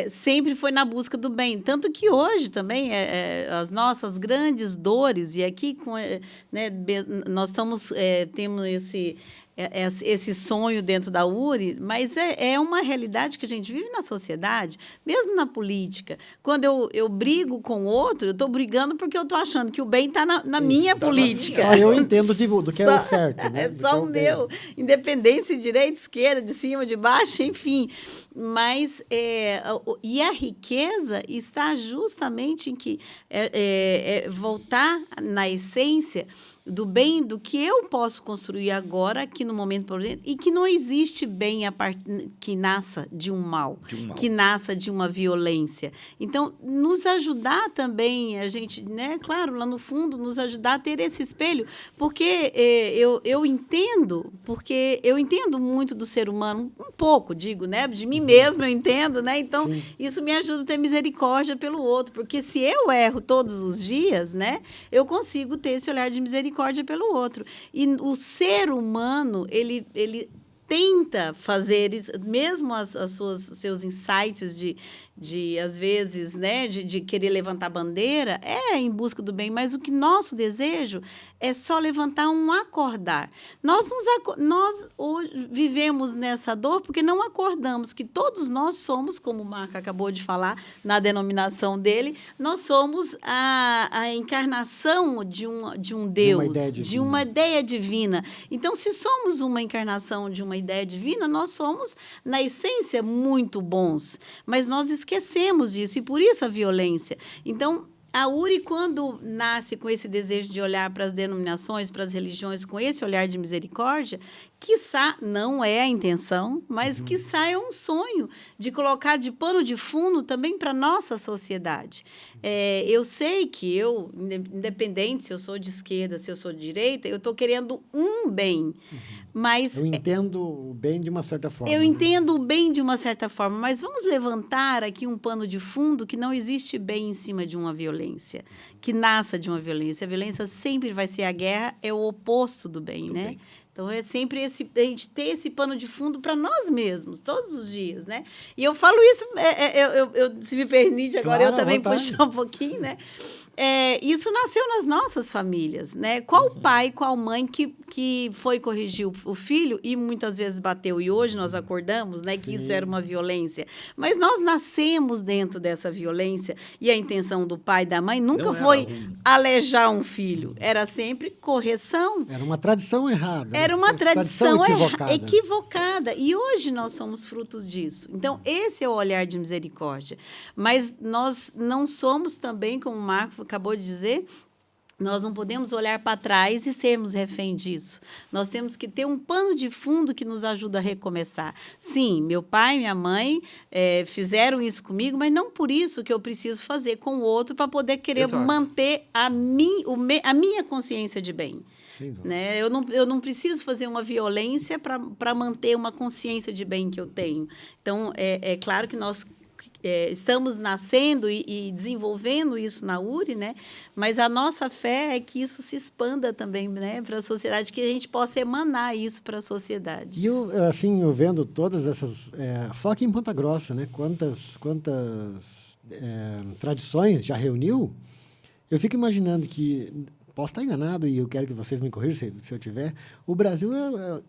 sempre foi na busca do bem. Tanto que hoje também as nossas grandes dores, e aqui né, nós temos esse sonho dentro da URI, mas é uma realidade que a gente vive na sociedade, mesmo na política. Quando eu brigo com o outro, eu estou brigando porque eu estou achando que o bem está na minha política. Só eu entendo do que é o certo. Né? É só o meu. Independência, direita, esquerda, de cima, de baixo, enfim. Mas, e a riqueza está justamente em que voltar na essência do bem do que eu posso construir agora, aqui no momento presente, e que não existe bem que nasça de um mal, que nasça de uma violência. Então, nos ajudar também, a gente, né, claro, lá no fundo, nos ajudar a ter esse espelho, porque eu entendo muito do ser humano, um pouco, digo, né, de mim mesma eu entendo, né, então Sim. isso me ajuda a ter misericórdia pelo outro, porque se eu erro todos os dias, né, eu consigo ter esse olhar de misericórdia pelo outro. E o ser humano, ele tenta fazer isso, mesmo os seus insights de às vezes, né, de querer levantar bandeira, em busca do bem, mas o que nosso desejo é só levantar um acordar. Nós hoje vivemos nessa dor porque não acordamos que todos nós somos, como o Marco acabou de falar na denominação dele, nós somos a encarnação de um Deus, de uma ideia divina. Então, se somos uma encarnação de uma ideia divina, nós somos, na essência, muito bons, mas nós esquecemos disso, e por isso a violência. Então, a URI, quando nasce com esse desejo de olhar para as denominações, para as religiões, com esse olhar de misericórdia, quiçá, não é a intenção, mas quiçá é um sonho de colocar de pano de fundo também para a nossa sociedade. Eu sei que eu, independente se eu sou de esquerda, se eu sou de direita, eu estou querendo um bem, mas... Eu entendo o bem de uma certa forma. Eu entendo o bem de uma certa forma, mas vamos levantar aqui um pano de fundo que não existe bem em cima de uma violência, que nasça de uma violência. A violência sempre vai ser a guerra, é o oposto do bem, né? Bem. Então, é sempre a gente ter esse pano de fundo para nós mesmos, todos os dias, né? E eu falo isso, se me permite agora, claro, eu também vontade. puxar um pouquinho, né? Isso nasceu nas nossas famílias, né? Qual pai, qual mãe que foi corrigir o filho e muitas vezes bateu, e hoje nós acordamos, né, que isso era uma violência. Mas nós nascemos dentro dessa violência e a intenção do pai e da mãe nunca foi alejar um filho, era sempre correção. Era uma tradição errada. Era uma tradição equivocada. equivocada. E hoje nós somos frutos disso. Então, esse é o olhar de misericórdia. Mas nós não somos também, como o Marco acabou de dizer, nós não podemos olhar para trás e sermos refém disso. Nós temos que ter um pano de fundo que nos ajuda a recomeçar. Sim, meu pai e minha mãe fizeram isso comigo, mas não por isso que eu preciso fazer com o outro para poder querer Exato. manter a minha consciência de bem. Né? Eu não preciso fazer uma violência para manter uma consciência de bem que eu tenho. Então, é claro que nós estamos nascendo e desenvolvendo isso na URI, né? Mas a nossa fé é que isso se expanda também, né, para a sociedade, que a gente possa emanar isso para a sociedade. E eu, assim, eu vendo todas essas... só aqui em Ponta Grossa, né? Quantas tradições já reuniu, eu fico imaginando que... Posso estar enganado e eu quero que vocês me corrijam se eu tiver. O Brasil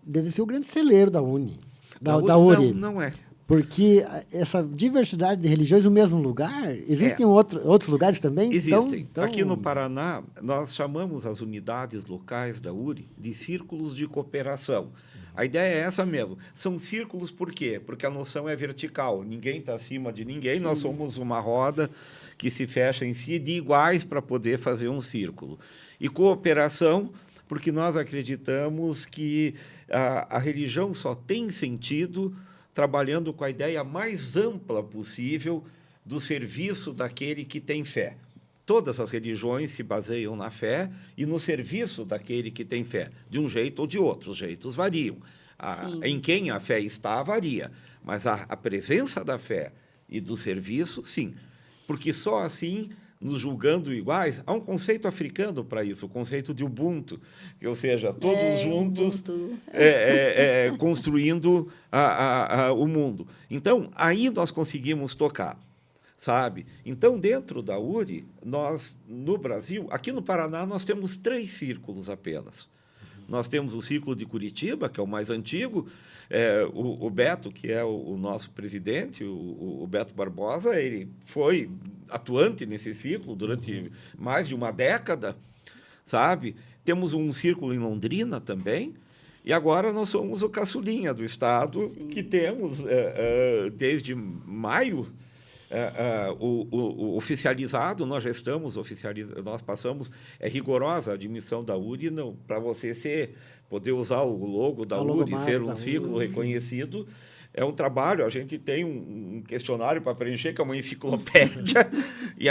deve ser o grande celeiro da UNI, da URI. Não é. Porque essa diversidade de religiões no mesmo lugar, existem outros lugares também? Existem. Então, Aqui no Paraná, nós chamamos as unidades locais da URI de círculos de cooperação. A ideia é essa mesmo. São círculos por quê? Porque a noção é vertical. Ninguém está acima de ninguém. Sim. Nós somos uma roda que se fecha em si de iguais para poder fazer um círculo. E cooperação, porque nós acreditamos que a religião só tem sentido trabalhando com a ideia mais ampla possível do serviço daquele que tem fé. Todas as religiões se baseiam na fé e no serviço daquele que tem fé, de um jeito ou de outro. Os jeitos variam. Em quem a fé está, varia. Mas a presença da fé e do serviço, sim. Porque só assim, nos julgando iguais, há um conceito africano para isso, o conceito de Ubuntu, ou seja, todos juntos construindo o mundo. Então, aí nós conseguimos tocar, sabe? Então, dentro da URI, nós, no Brasil, aqui no Paraná, nós temos 3 círculos apenas. Nós temos o Círculo de Curitiba, que é o mais antigo. O Beto, que é o nosso presidente, o Beto Barbosa, ele foi atuante nesse círculo durante mais de uma década, sabe? Temos um círculo em Londrina também, e agora nós somos o caçulinha do Estado. Sim. Que temos, desde maio, O oficializado, nós já estamos oficializados, nós passamos, é rigorosa a admissão da URI, para você poder usar o logo da URI, ser um ciclo reconhecido. É um trabalho, a gente tem um questionário para preencher, que é uma enciclopédia, e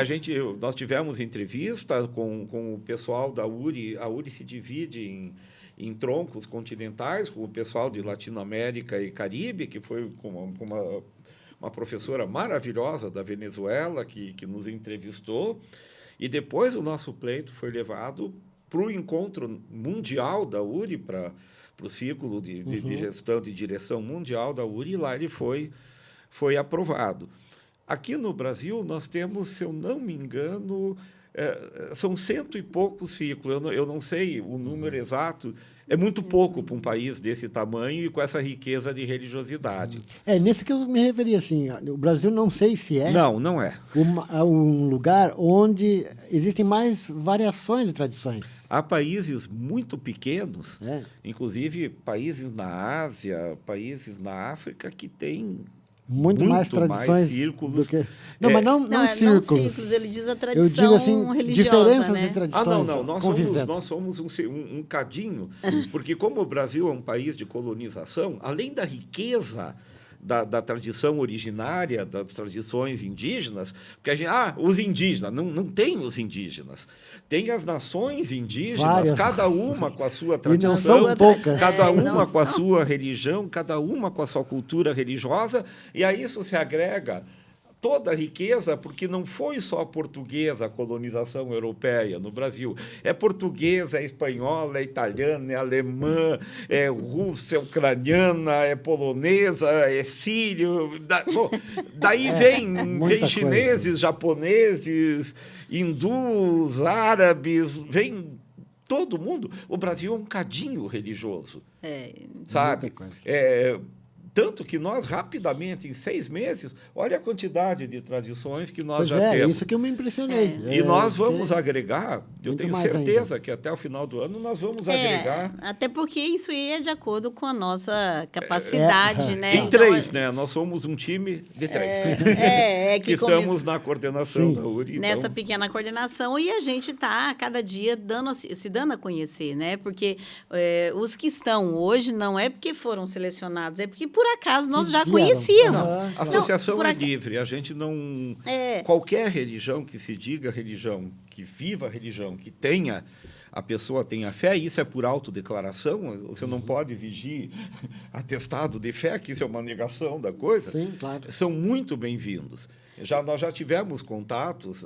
nós tivemos entrevista com o pessoal da URI. A URI se divide em troncos continentais, com o pessoal de Latinoamérica e Caribe, que foi com uma professora maravilhosa da Venezuela, que nos entrevistou, e depois o nosso pleito foi levado para o encontro mundial da URI, para o ciclo de gestão de direção mundial da URI, e lá ele foi aprovado. Aqui no Brasil, nós temos, se eu não me engano, são 100 e poucos ciclos. Eu não sei o número exato. É muito pouco para um país desse tamanho e com essa riqueza de religiosidade. É nesse que eu me referi, assim. O Brasil, não sei se é... Não é. Um lugar onde existem mais variações de tradições. Há países muito pequenos, inclusive países na Ásia, países na África, que têm muito mais tradições mais círculos. Do que... Não, mas não círculos. Não círculos, ele diz a tradição. Eu digo assim, religiosa, diferenças né? de tradições. Nós somos um cadinho, porque como o Brasil é um país de colonização, além da riqueza da tradição originária, das tradições indígenas, porque a gente, os indígenas, não tem os indígenas. Tem as nações indígenas, várias, cada uma com a sua tradição, tradição, e não são poucas. Cada uma com a sua religião, cada uma com a sua cultura religiosa, e a isso se agrega toda a riqueza, porque não foi só portuguesa a colonização europeia no Brasil. É portuguesa, é espanhola, é italiana, é alemã, é russa, é ucraniana, é polonesa, é sírio. Daí vem chineses, japoneses, hindus, árabes, vem todo mundo. O Brasil é um cadinho religioso. Sabe? Tanto que nós, rapidamente, em 6 meses, olha a quantidade de tradições que nós já temos. Isso que eu me impressionei. E nós vamos agregar, eu tenho certeza que até o final do ano nós vamos agregar. Até porque isso aí é de acordo com a nossa capacidade, né? Em 3, né? Nós somos um time de 3. Que estamos na coordenação da URI. Nessa pequena coordenação, e a gente está, cada dia, se dando a conhecer, né? Porque os que estão hoje não é porque foram selecionados, é porque, por acaso, nós já conhecíamos. A associação é livre, a gente não... Qualquer religião que se diga religião, que viva a religião, que a pessoa tenha fé, isso é por autodeclaração, você não pode exigir atestado de fé, que isso é uma negação da coisa. Sim, claro. São muito bem-vindos. Nós já tivemos contatos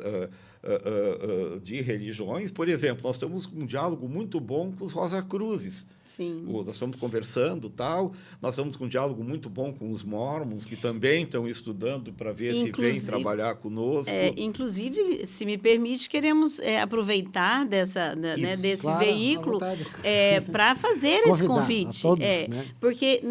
de religiões. Por exemplo, nós estamos com um diálogo muito bom com os Rosa Cruzes. Sim. Nós estamos conversando, tal. Nós estamos com um diálogo muito bom com os Mormons, que também estão estudando para ver se vêm trabalhar conosco. Inclusive, se me permite, queremos aproveitar desse veículo para fazer esse convite. Todos, né? Porque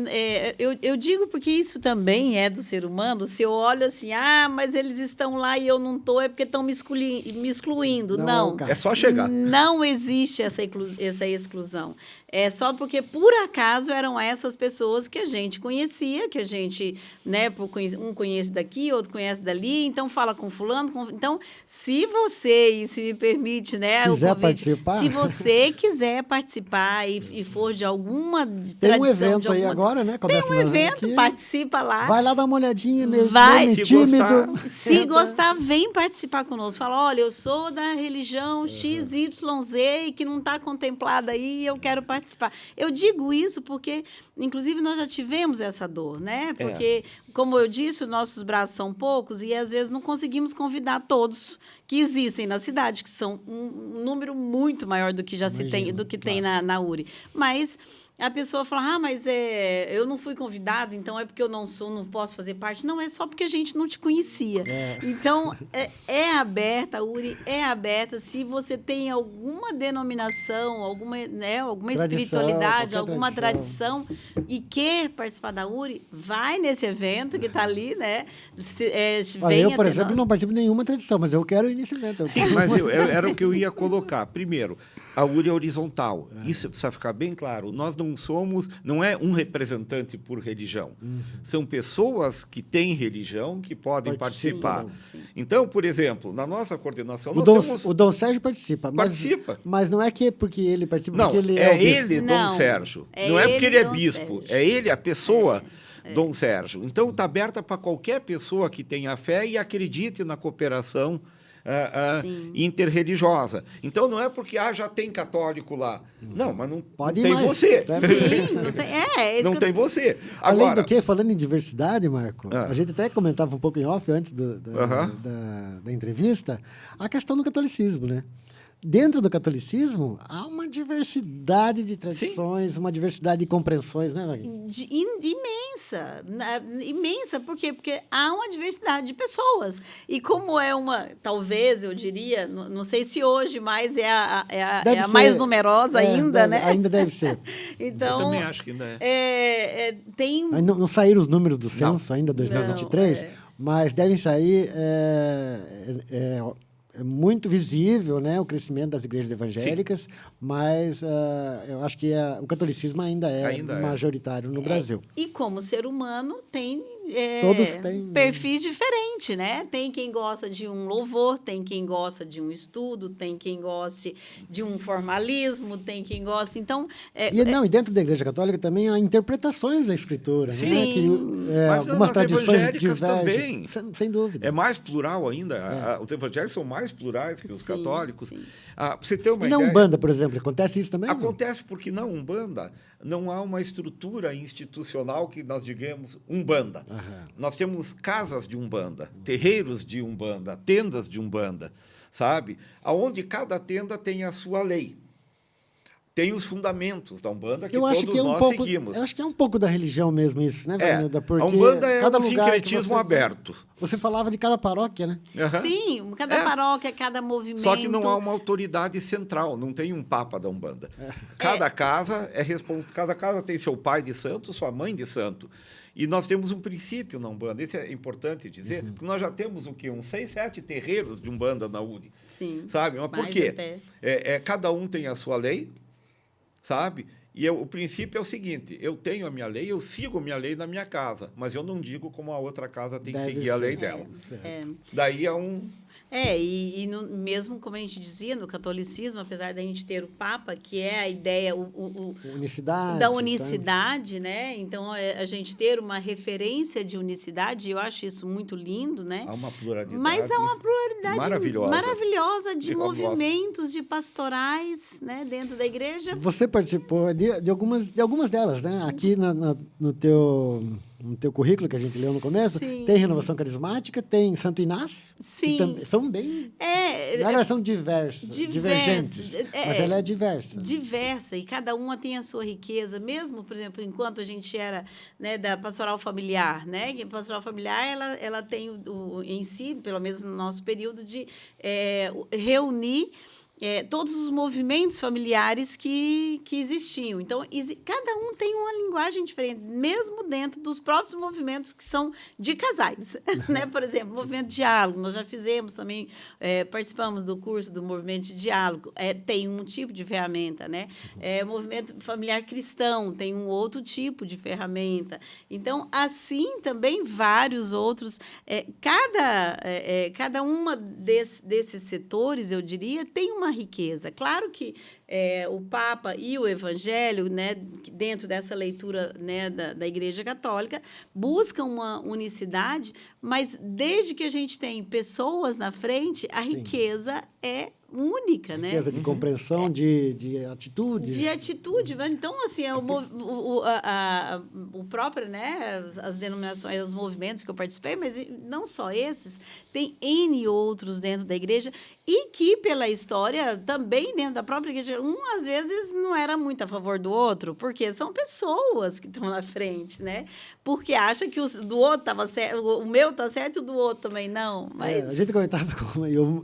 eu digo porque isso também é do ser humano. Se eu olho assim, mas eles estão lá e eu não estou, é porque estão me excluindo. Não. É só chegar. Não existe essa exclusão. É só porque, por acaso, eram essas pessoas que a gente conhecia, que a gente, né, um conhece daqui, outro conhece dali, então fala com fulano. Então, se você, e se me permite, né, quiser participar. Se você quiser participar e for de alguma tradição... Tem um evento aí agora, né? Tem um evento, aqui. Participa lá. Vai lá dar uma olhadinha mesmo, tímido. Se gostar, vem participar conosco. Fala, olha, eu sou da religião XYZ e que não está contemplada aí, eu quero participar. Eu digo isso porque, inclusive, nós já tivemos essa dor, né? Porque, como eu disse, os nossos braços são poucos e, às vezes, não conseguimos convidar todos que existem na cidade, que são um número muito maior do que tem na URI. Mas... a pessoa fala, mas eu não fui convidado, então é porque eu não posso fazer parte. Não, é só porque a gente não te conhecia. Então, é aberta, a URI é aberta. Se você tem alguma denominação, alguma espiritualidade, alguma tradição e quer participar da URI, vai nesse evento que está ali, né? Eu, por exemplo, não participo de nenhuma tradição, mas eu quero ir nesse evento. Sim, mas era o que eu ia colocar. Primeiro, A URI é horizontal. Isso precisa ficar bem claro. Nós não é um representante por religião. São pessoas que têm religião que podem participar. Sim. Então, por exemplo, na nossa coordenação, O Dom Sérgio participa. Participa. Mas não é que é porque ele participa, Não, porque ele é o bispo. ele, Dom Não, Sérgio. é Não é porque ele é Dom bispo, Sérgio. é ele a pessoa, Dom Sérgio. Então, está aberta para qualquer pessoa que tenha fé e acredite na cooperação Sim. interreligiosa. Então, não é porque já tem católico lá. Não, mas não Pode ir tem mais. você. Sim, não tem, isso Não que tem você. Além Agora, do que, falando em diversidade, Marco, Ah. a gente até comentava um pouco em off antes da entrevista, a questão do catolicismo, né? Dentro do catolicismo, há uma diversidade de tradições, uma diversidade de compreensões, né, Wagner? Imensa, imensa, por quê? Porque há uma diversidade de pessoas, e como é talvez, eu diria, não sei se hoje mais é Deve a ser. mais numerosa ainda, né? Ainda deve ser. Então, eu também acho que ainda é. tem... Aí não saíram os números do censo ainda, 2023, Não, mas devem sair. É muito visível, né, o crescimento das igrejas evangélicas, mas eu acho que o catolicismo ainda é majoritário no Brasil. E como ser humano tem Todos têm perfis diferentes, né? Tem quem gosta de um louvor, tem quem gosta de um estudo, tem quem goste de um formalismo, tem quem gosta. Então, E dentro da Igreja Católica também há interpretações da Escritura, Sim. né? Que, Mas algumas nas tradições evangélicas divergem. também. Sem dúvida. É mais plural ainda. Os evangélicos são mais plurais que os católicos. sim. Para você ter uma E na ideia... Umbanda, por exemplo, acontece isso também? Acontece porque na Umbanda não há uma estrutura institucional que nós digamos Umbanda. Nós temos casas de Umbanda, terreiros de Umbanda, tendas de Umbanda, sabe? Aonde cada tenda tem a sua lei. Tem os fundamentos da Umbanda que todos nós seguimos. Eu acho que é um pouco da religião mesmo isso, né, Vanilda? Porque a Umbanda é cada um lugar sincretismo aberto. Você falava de cada paróquia, né? Sim, cada paróquia, cada movimento. Só que não há uma autoridade central, não tem um papa da Umbanda. Cada casa cada casa tem seu pai de santo, sua mãe de santo. E nós temos um princípio na Umbanda, isso é importante dizer, porque nós já temos uns 6, 7 terreiros de Umbanda na URI. Sim. Sabe? Mas por Mais quê? até. Cada um tem a sua lei, sabe? E o princípio é o seguinte, eu tenho a minha lei, eu sigo a minha lei na minha casa, mas eu não digo como a outra casa tem que seguir a lei dela. Daí é um... mesmo como a gente dizia, no catolicismo, apesar da gente ter o Papa, que é a ideia unicidade, da unicidade, né? Então, a gente ter uma referência de unicidade, eu acho isso muito lindo, né? Há uma pluralidade. Mas há uma pluralidade maravilhosa de movimentos, de pastorais, né? Dentro da igreja. Você participou de algumas delas, né? Aqui no teu currículo, que a gente leu no começo, Sim, tem Renovação Carismática, tem Santo Inácio. Sim. São bem... Elas são divergentes, mas ela é diversa. Diversa, e cada uma tem a sua riqueza, mesmo, por exemplo, enquanto a gente era, né, da pastoral familiar, né? Que a pastoral familiar, ela tem em si, pelo menos no nosso período, de reunir todos os movimentos familiares que existiam. Então, cada um tem uma linguagem diferente, mesmo dentro dos próprios movimentos que são de casais. Né? Por exemplo, o movimento de diálogo, nós já fizemos também, participamos do curso do movimento de diálogo, tem um tipo de ferramenta. Né? Movimento familiar cristão tem um outro tipo de ferramenta. Então, assim, também vários outros. Cada uma desses setores, eu diria, tem uma riqueza. Claro que o Papa e o Evangelho, né, dentro dessa leitura, né, da Igreja Católica, buscam uma unicidade, mas desde que a gente tem pessoas na frente, a riqueza é única, né? Riqueza de compreensão, de atitudes. De atitude. Então, assim, o próprio, né, as denominações, os movimentos que eu participei, mas não só esses, tem N outros dentro da igreja e que, pela história, também dentro da própria igreja, às vezes não era muito a favor do outro, porque são pessoas que estão na frente, né? Porque acha que o do outro estava certo, o meu está certo e o do outro também não. Mas... a gente comentava,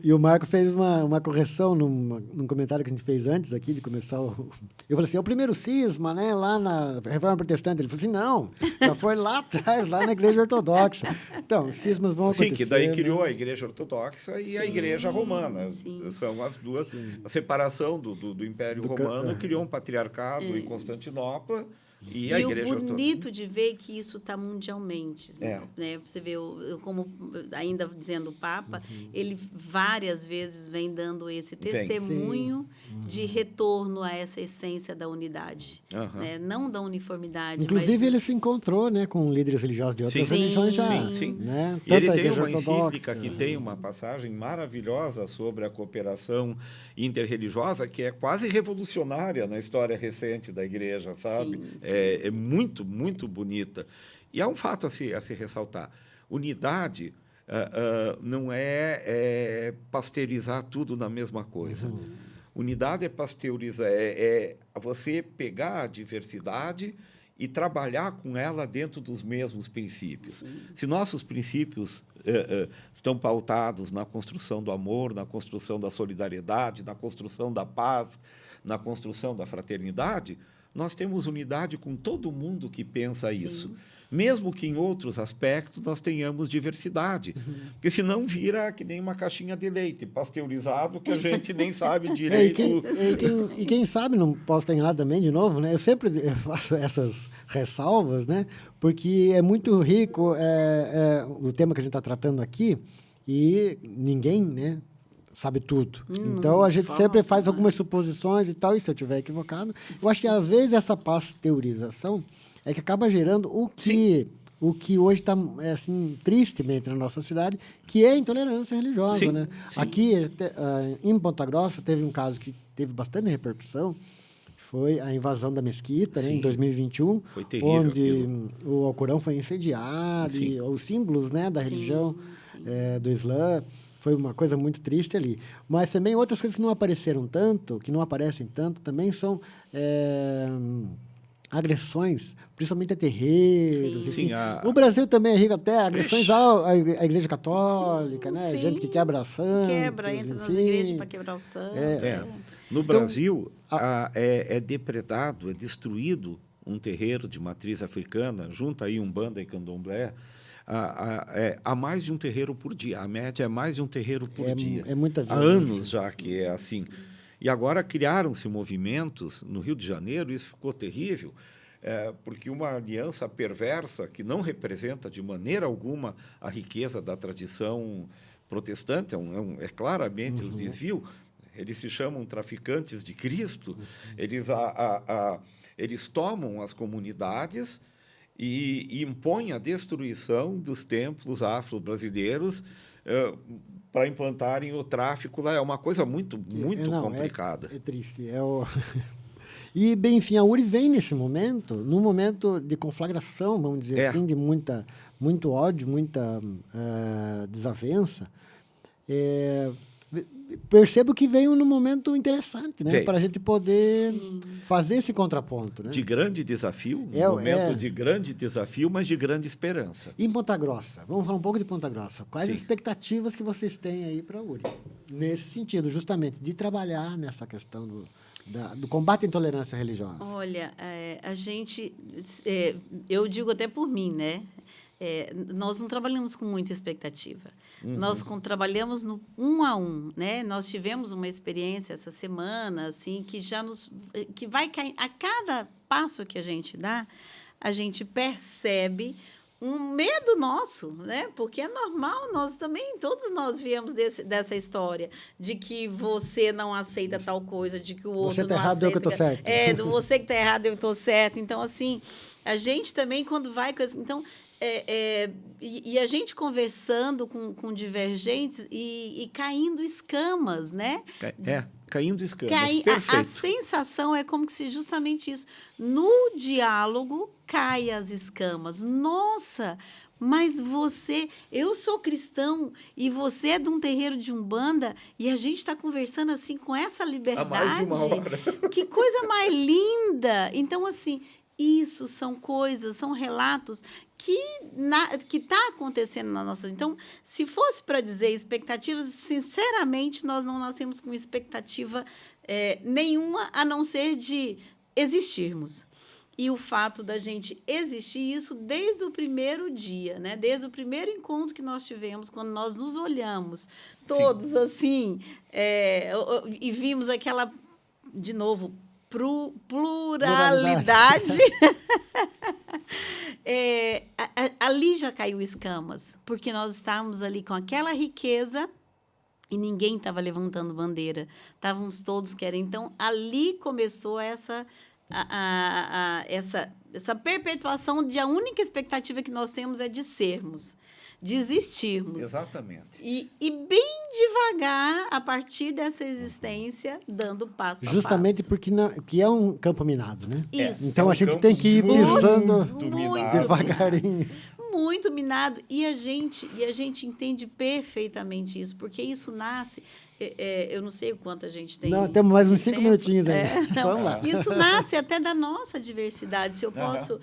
e o Marco fez uma correção correção num comentário que a gente fez antes aqui de começar o... Eu falei assim, é o primeiro cisma, né, lá na Reforma Protestante. Ele falou assim, não, já foi lá atrás, lá na Igreja Ortodoxa. Então, os cismas vão acontecer. Sim, que daí né? criou a Igreja Ortodoxa e a Igreja Romana. Sim. São as duas. A separação do Império Romano criou um patriarcado em Constantinopla e a Igreja o Ortodoxa. bonito de ver que isso está mundialmente. É. Né? Você vê, como ainda dizendo o Papa, ele várias vezes vem dando esse testemunho de retorno a essa essência da unidade. Né? Não da uniformidade. Inclusive, mas ele se encontrou, né, com líderes religiosos de outras religiões já. Sim. Né? E ele Tanto a tem Igreja uma Ortodoxa. encíclica que tem uma passagem maravilhosa sobre a cooperação interreligiosa, que é quase revolucionária na história recente da Igreja, sabe? Sim. É muito, muito bonita. E há um fato a se ressaltar. Unidade não é pasteurizar tudo na mesma coisa. Unidade é pasteurizar, é você pegar a diversidade e trabalhar com ela dentro dos mesmos princípios. Sim. Se nossos princípios estão pautados na construção do amor, na construção da solidariedade, na construção da paz, na construção da fraternidade, nós temos unidade com todo mundo que pensa isso. Mesmo que em outros aspectos nós tenhamos diversidade. Porque senão vira que nem uma caixinha de leite pasteurizado que a gente nem sabe direito. E quem sabe, não posso estar enganado também, de novo, né? Eu sempre faço essas ressalvas, né? Porque é muito rico o tema que a gente está tratando aqui e ninguém, né, sabe tudo. Então, a gente sempre faz algumas suposições e tal, e se eu estiver equivocado, eu acho que, às vezes, essa pasteurização é que acaba gerando o que hoje está assim, tristemente na nossa cidade, que é a intolerância religiosa. Sim, né? sim. Aqui, em Ponta Grossa, teve um caso que teve bastante repercussão, foi a invasão da mesquita, né, em 2021, Foi terrível onde aquilo. o Alcorão foi incendiado, e os símbolos, né, da religião do Islã. Foi uma coisa muito triste ali. Mas também outras coisas que não apareceram tanto, que não aparecem tanto, também são agressões, principalmente a terreiros. Enfim. O Brasil também é rico até agressões à Igreja Católica, né? Sim. Gente que quebra santos. Entra nas igrejas para quebrar o santo. No Brasil, é depredado, é destruído um terreiro de matriz africana, junta aí Umbanda e Candomblé, há mais de um terreiro por dia. A média é mais de um terreiro por dia. É muita Há violência. anos já que é assim. E agora criaram-se movimentos no Rio de Janeiro, isso ficou terrível, porque uma aliança perversa que não representa de maneira alguma a riqueza da tradição protestante, é claramente os desvios. Eles se chamam traficantes de Cristo, eles tomam as comunidades e impõem a destruição dos templos afro-brasileiros para implantarem o tráfico lá. É uma coisa muito complicada. É triste. E, bem, enfim, a URI vem num momento de conflagração, vamos dizer assim, de muito ódio, muita desavença. Percebo que veio num momento interessante, né? Para a gente poder fazer esse contraponto. Né? De grande desafio, um momento de grande desafio, mas de grande esperança. E em Ponta Grossa, vamos falar um pouco de Ponta Grossa. Quais as expectativas que vocês têm aí para a URI? Nesse sentido, justamente, de trabalhar nessa questão do combate à intolerância religiosa. Olha, a gente, eu digo até por mim, né? Nós não trabalhamos com muita expectativa. Nós trabalhamos no 1 a 1, né? Nós tivemos uma experiência essa semana, assim, que vai cair a cada passo que a gente dá, a gente percebe um medo nosso, né? Porque é normal, todos nós viemos dessa história de que você não aceita tal coisa, de que o outro você tá não errado, aceita. eu que estou certo. Você que está errado, eu estou certo. Então, assim, a gente também, quando vai... Então, e a gente conversando com divergentes e caindo escamas, né? Caindo escamas. A sensação é como se justamente isso. No diálogo, cai as escamas. Nossa, mas eu sou cristão e você é de um terreiro de Umbanda e a gente está conversando assim com essa liberdade. Há mais de uma hora. Que coisa mais linda! Então, assim, Isso são coisas, são relatos que está acontecendo na nossa... Então, se fosse para dizer expectativas, sinceramente, nós não nascemos com expectativa nenhuma, a não ser de existirmos. E o fato da gente existir, isso desde o primeiro dia, né? Desde o primeiro encontro que nós tivemos, quando nós nos olhamos, todos Sim. assim, e vimos aquela, de novo, pluralidade. Ali já caiu escamas, porque nós estávamos ali com aquela riqueza e ninguém estava levantando bandeira. Estávamos todos querendo. Então, ali começou essa perpetuação de a única expectativa que nós temos é de sermos, de existirmos. Exatamente. E bem devagar, a partir dessa existência, dando passo Justamente a passo. porque que é um campo minado, né? Isso. Então, a gente tem que ir pisando devagarinho. Muito minado. E a gente entende perfeitamente isso, porque isso nasce... eu não sei o quanto a gente tem. Não, temos mais uns 5 tempo. Minutinhos aí. Vamos lá. Isso nasce até da nossa diversidade. Se eu posso...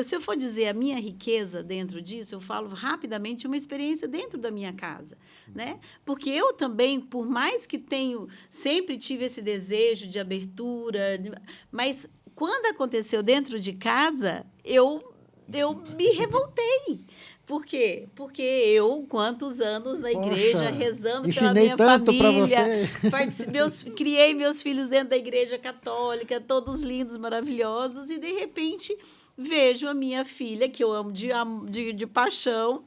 se eu for dizer a minha riqueza dentro disso, eu falo rapidamente de uma experiência dentro da minha casa. Né? Porque eu também, por mais que sempre tive esse desejo de abertura, mas quando aconteceu dentro de casa, eu me revoltei. Por quê? Porque eu, quantos anos na igreja, rezando pela minha família, criei meus filhos dentro da igreja católica, todos lindos, maravilhosos, e, de repente, vejo a minha filha, que eu amo de paixão,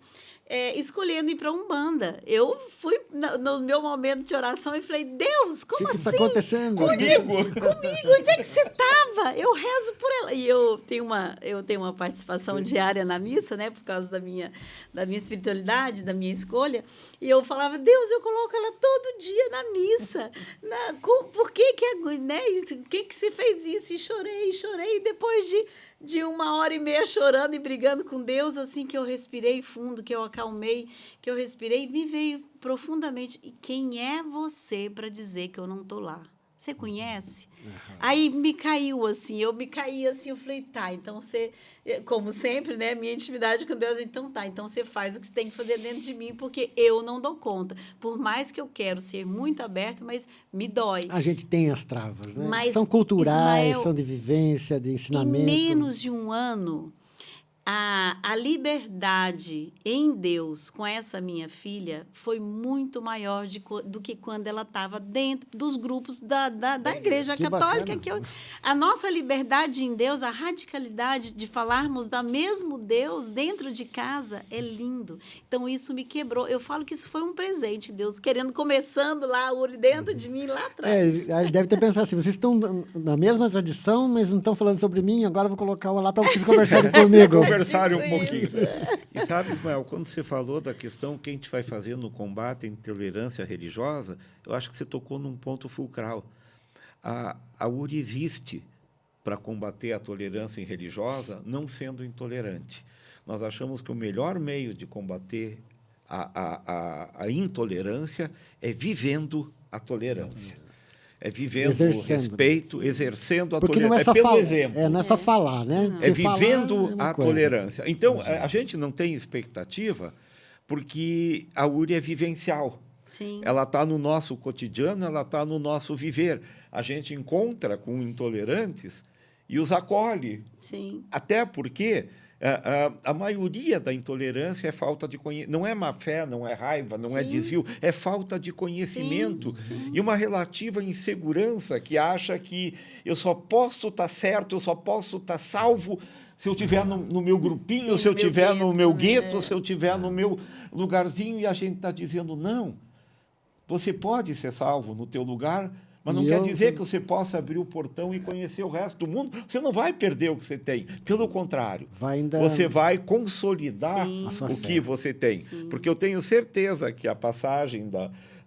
escolhendo ir para a Umbanda. Eu fui, no meu momento de oração, e falei, Deus, como assim? O que está acontecendo? Comigo, onde é que você estava? Eu rezo por ela. E eu tenho uma participação diária na missa, né, por causa da minha espiritualidade, da minha escolha, e eu falava, Deus, eu coloco ela todo dia na missa. Por que né? Que você fez isso? E chorei, e depois de 1h30 chorando e brigando com Deus, assim que eu respirei fundo, que eu acalmei, que eu respirei, me veio profundamente. E quem é você para dizer que eu não estou lá? Você conhece? Uhum. Aí me caiu assim, eu falei, tá, então você, como sempre, né, minha intimidade com Deus, então você faz o que você tem que fazer dentro de mim, porque eu não dou conta. Por mais que eu quero ser muito aberto, mas me dói. A gente tem as travas, né? Mas, são culturais, Ismael, são de vivência, de ensinamento. Em menos de um ano, a liberdade em Deus com essa minha filha foi muito maior do que quando ela estava dentro dos grupos da Igreja Católica. A nossa liberdade em Deus, a radicalidade de falarmos do mesmo Deus dentro de casa é lindo. Então, isso me quebrou. Eu falo que isso foi um presente, Deus começando lá dentro de mim, lá atrás. Ele deve ter pensado assim, vocês estão na mesma tradição, mas não estão falando sobre mim, agora eu vou colocar lá para vocês conversarem comigo. Conversarem um pouquinho. E sabe, Ismael, quando você falou da questão que a gente vai fazer no combate à intolerância religiosa, eu acho que você tocou num ponto fulcral. A URI existe para combater a tolerância religiosa não sendo intolerante. Nós achamos que o melhor meio de combater a intolerância é vivendo a tolerância. É vivendo o respeito, exercendo a tolerância. Não é só pelo falar, exemplo. não é só falar, né? É vivendo a tolerância. Então, a gente não tem expectativa porque a URI é vivencial. Sim. Ela está no nosso cotidiano, ela está no nosso viver. A gente encontra com intolerantes e os acolhe. Sim. Até porque a maioria da intolerância é falta de conhecimento. Não é má fé, não é raiva, não é desvio, é falta de conhecimento. Sim. E uma relativa insegurança que acha que eu só posso estar certo, eu só posso estar salvo se eu estiver no meu grupinho, se eu estiver no meu gueto, se eu estiver no meu lugarzinho. E a gente está dizendo, não, você pode ser salvo no teu lugar, mas não quer dizer que você possa abrir o portão e conhecer o resto do mundo. Você não vai perder o que você tem. Pelo contrário, você vai consolidar o que você tem. Sim. Porque eu tenho certeza que a passagem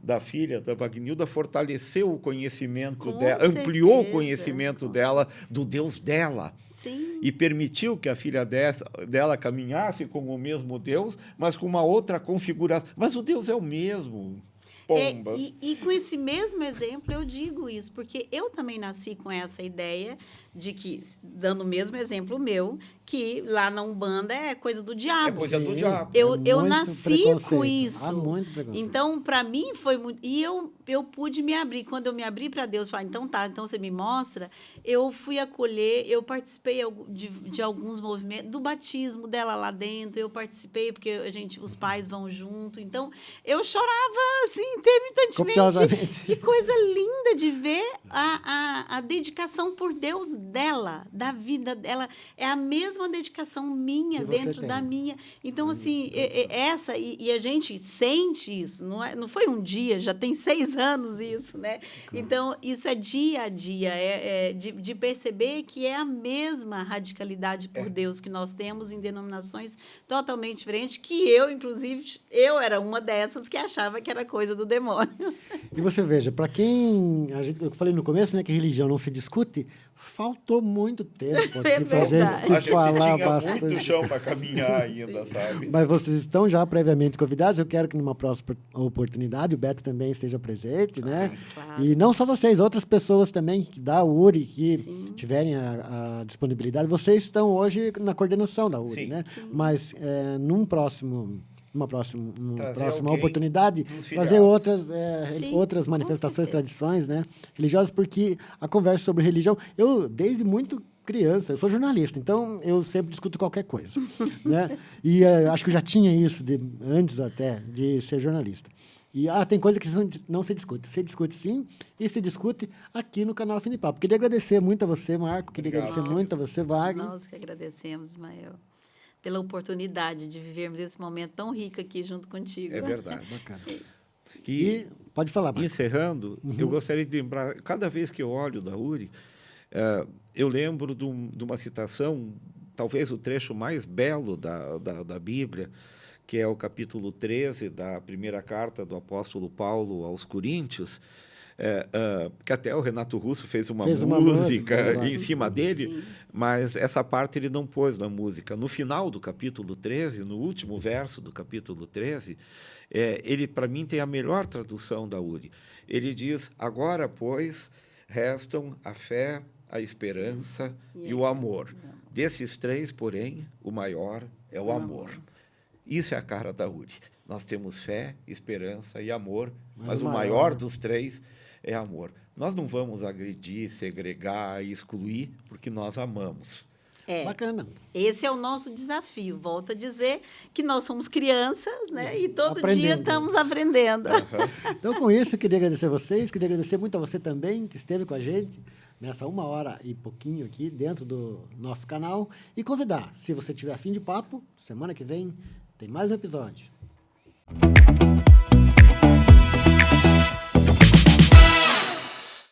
da filha, da Wagnilda, fortaleceu o conhecimento dela, ampliou o conhecimento dela, do Deus dela. Sim. E permitiu que a filha dela caminhasse com o mesmo Deus, mas com uma outra configuração. Mas o Deus é o mesmo. Pombas. E com esse mesmo exemplo, eu digo isso, porque eu também nasci com essa ideia de que, dando o mesmo exemplo meu, que lá na Umbanda é coisa do diabo. É coisa do diabo. Eu muito nasci com preconceito. isso. Há muito preconceito. Então, para mim, foi muito... E eu pude me abrir. Quando eu me abri para Deus, falar, então tá, então você me mostra, eu fui acolher, eu participei de alguns movimentos, do batismo dela lá dentro, eu participei, porque os pais vão junto. Então, eu chorava, assim, intermitentemente, Copiosamente. de coisa linda de ver a dedicação por Deus dela, da vida dela. É a mesma dedicação minha Que você dentro tem. da minha. Então, assim, e a gente sente isso. Não foi um dia, já tem 6 anos isso, né? Então, isso é dia a dia, de perceber que é a mesma radicalidade por Deus que nós temos em denominações totalmente diferentes, que eu, inclusive, eu era uma dessas que achava que era coisa do demônio. E você veja, para quem... eu falei no começo, né, que religião não se discute, faltou muito tempo aqui para verdade. A gente gente falar tinha bastante. muito chão para caminhar ainda, sabe? Mas vocês estão já previamente convidados. Eu quero que numa próxima oportunidade o Beto também esteja presente, né? Sim, claro. E não só vocês, outras pessoas também da URI que Sim. tiverem a disponibilidade. Vocês estão hoje na coordenação da URI, Sim. né? Mas numa próxima alguém oportunidade, dos trazer filiados. Sim, outras com manifestações, certeza. tradições, né, religiosas, porque a conversa sobre religião, eu, desde muito criança, eu sou jornalista, então eu sempre discuto qualquer coisa, né? E acho que eu já tinha isso antes até de ser jornalista. E tem coisa que não se discute. Se discute sim, e se discute aqui no canal Finipapo. Queria agradecer muito a você, Marco, queria Obrigado. agradecer muito a você, Wagner. Nós que agradecemos, Ismael, pela oportunidade de vivermos esse momento tão rico aqui junto contigo. É verdade. Bacana. E, E pode falar, Marco. encerrando, eu gostaria de lembrar, cada vez que eu olho da URI, eu lembro de uma citação, talvez o trecho mais belo da Bíblia, que é o capítulo 13 da primeira carta do apóstolo Paulo aos Coríntios, que até o Renato Russo fez uma música música, em cima dele, mas essa parte ele não pôs na música. No final do capítulo 13, no último verso do capítulo 13, ele, para mim, tem a melhor tradução da URI. Ele diz, agora, pois, restam a fé, a esperança e o amor. Desses 3, porém, o maior é o amor. Isso é a cara da URI. Nós temos fé, esperança e amor, mas o maior dos 3 é amor. Nós não vamos agredir, segregar, excluir, porque nós amamos. Bacana. Esse é o nosso desafio. Volto a dizer que nós somos crianças, né? E todo dia Aprendendo. estamos aprendendo. Então, com isso, eu queria agradecer a vocês, queria agradecer muito a você também, que esteve com a gente nessa 1 hora e pouquinho aqui dentro do nosso canal, e convidar, se você tiver afim de papo, semana que vem tem mais um episódio.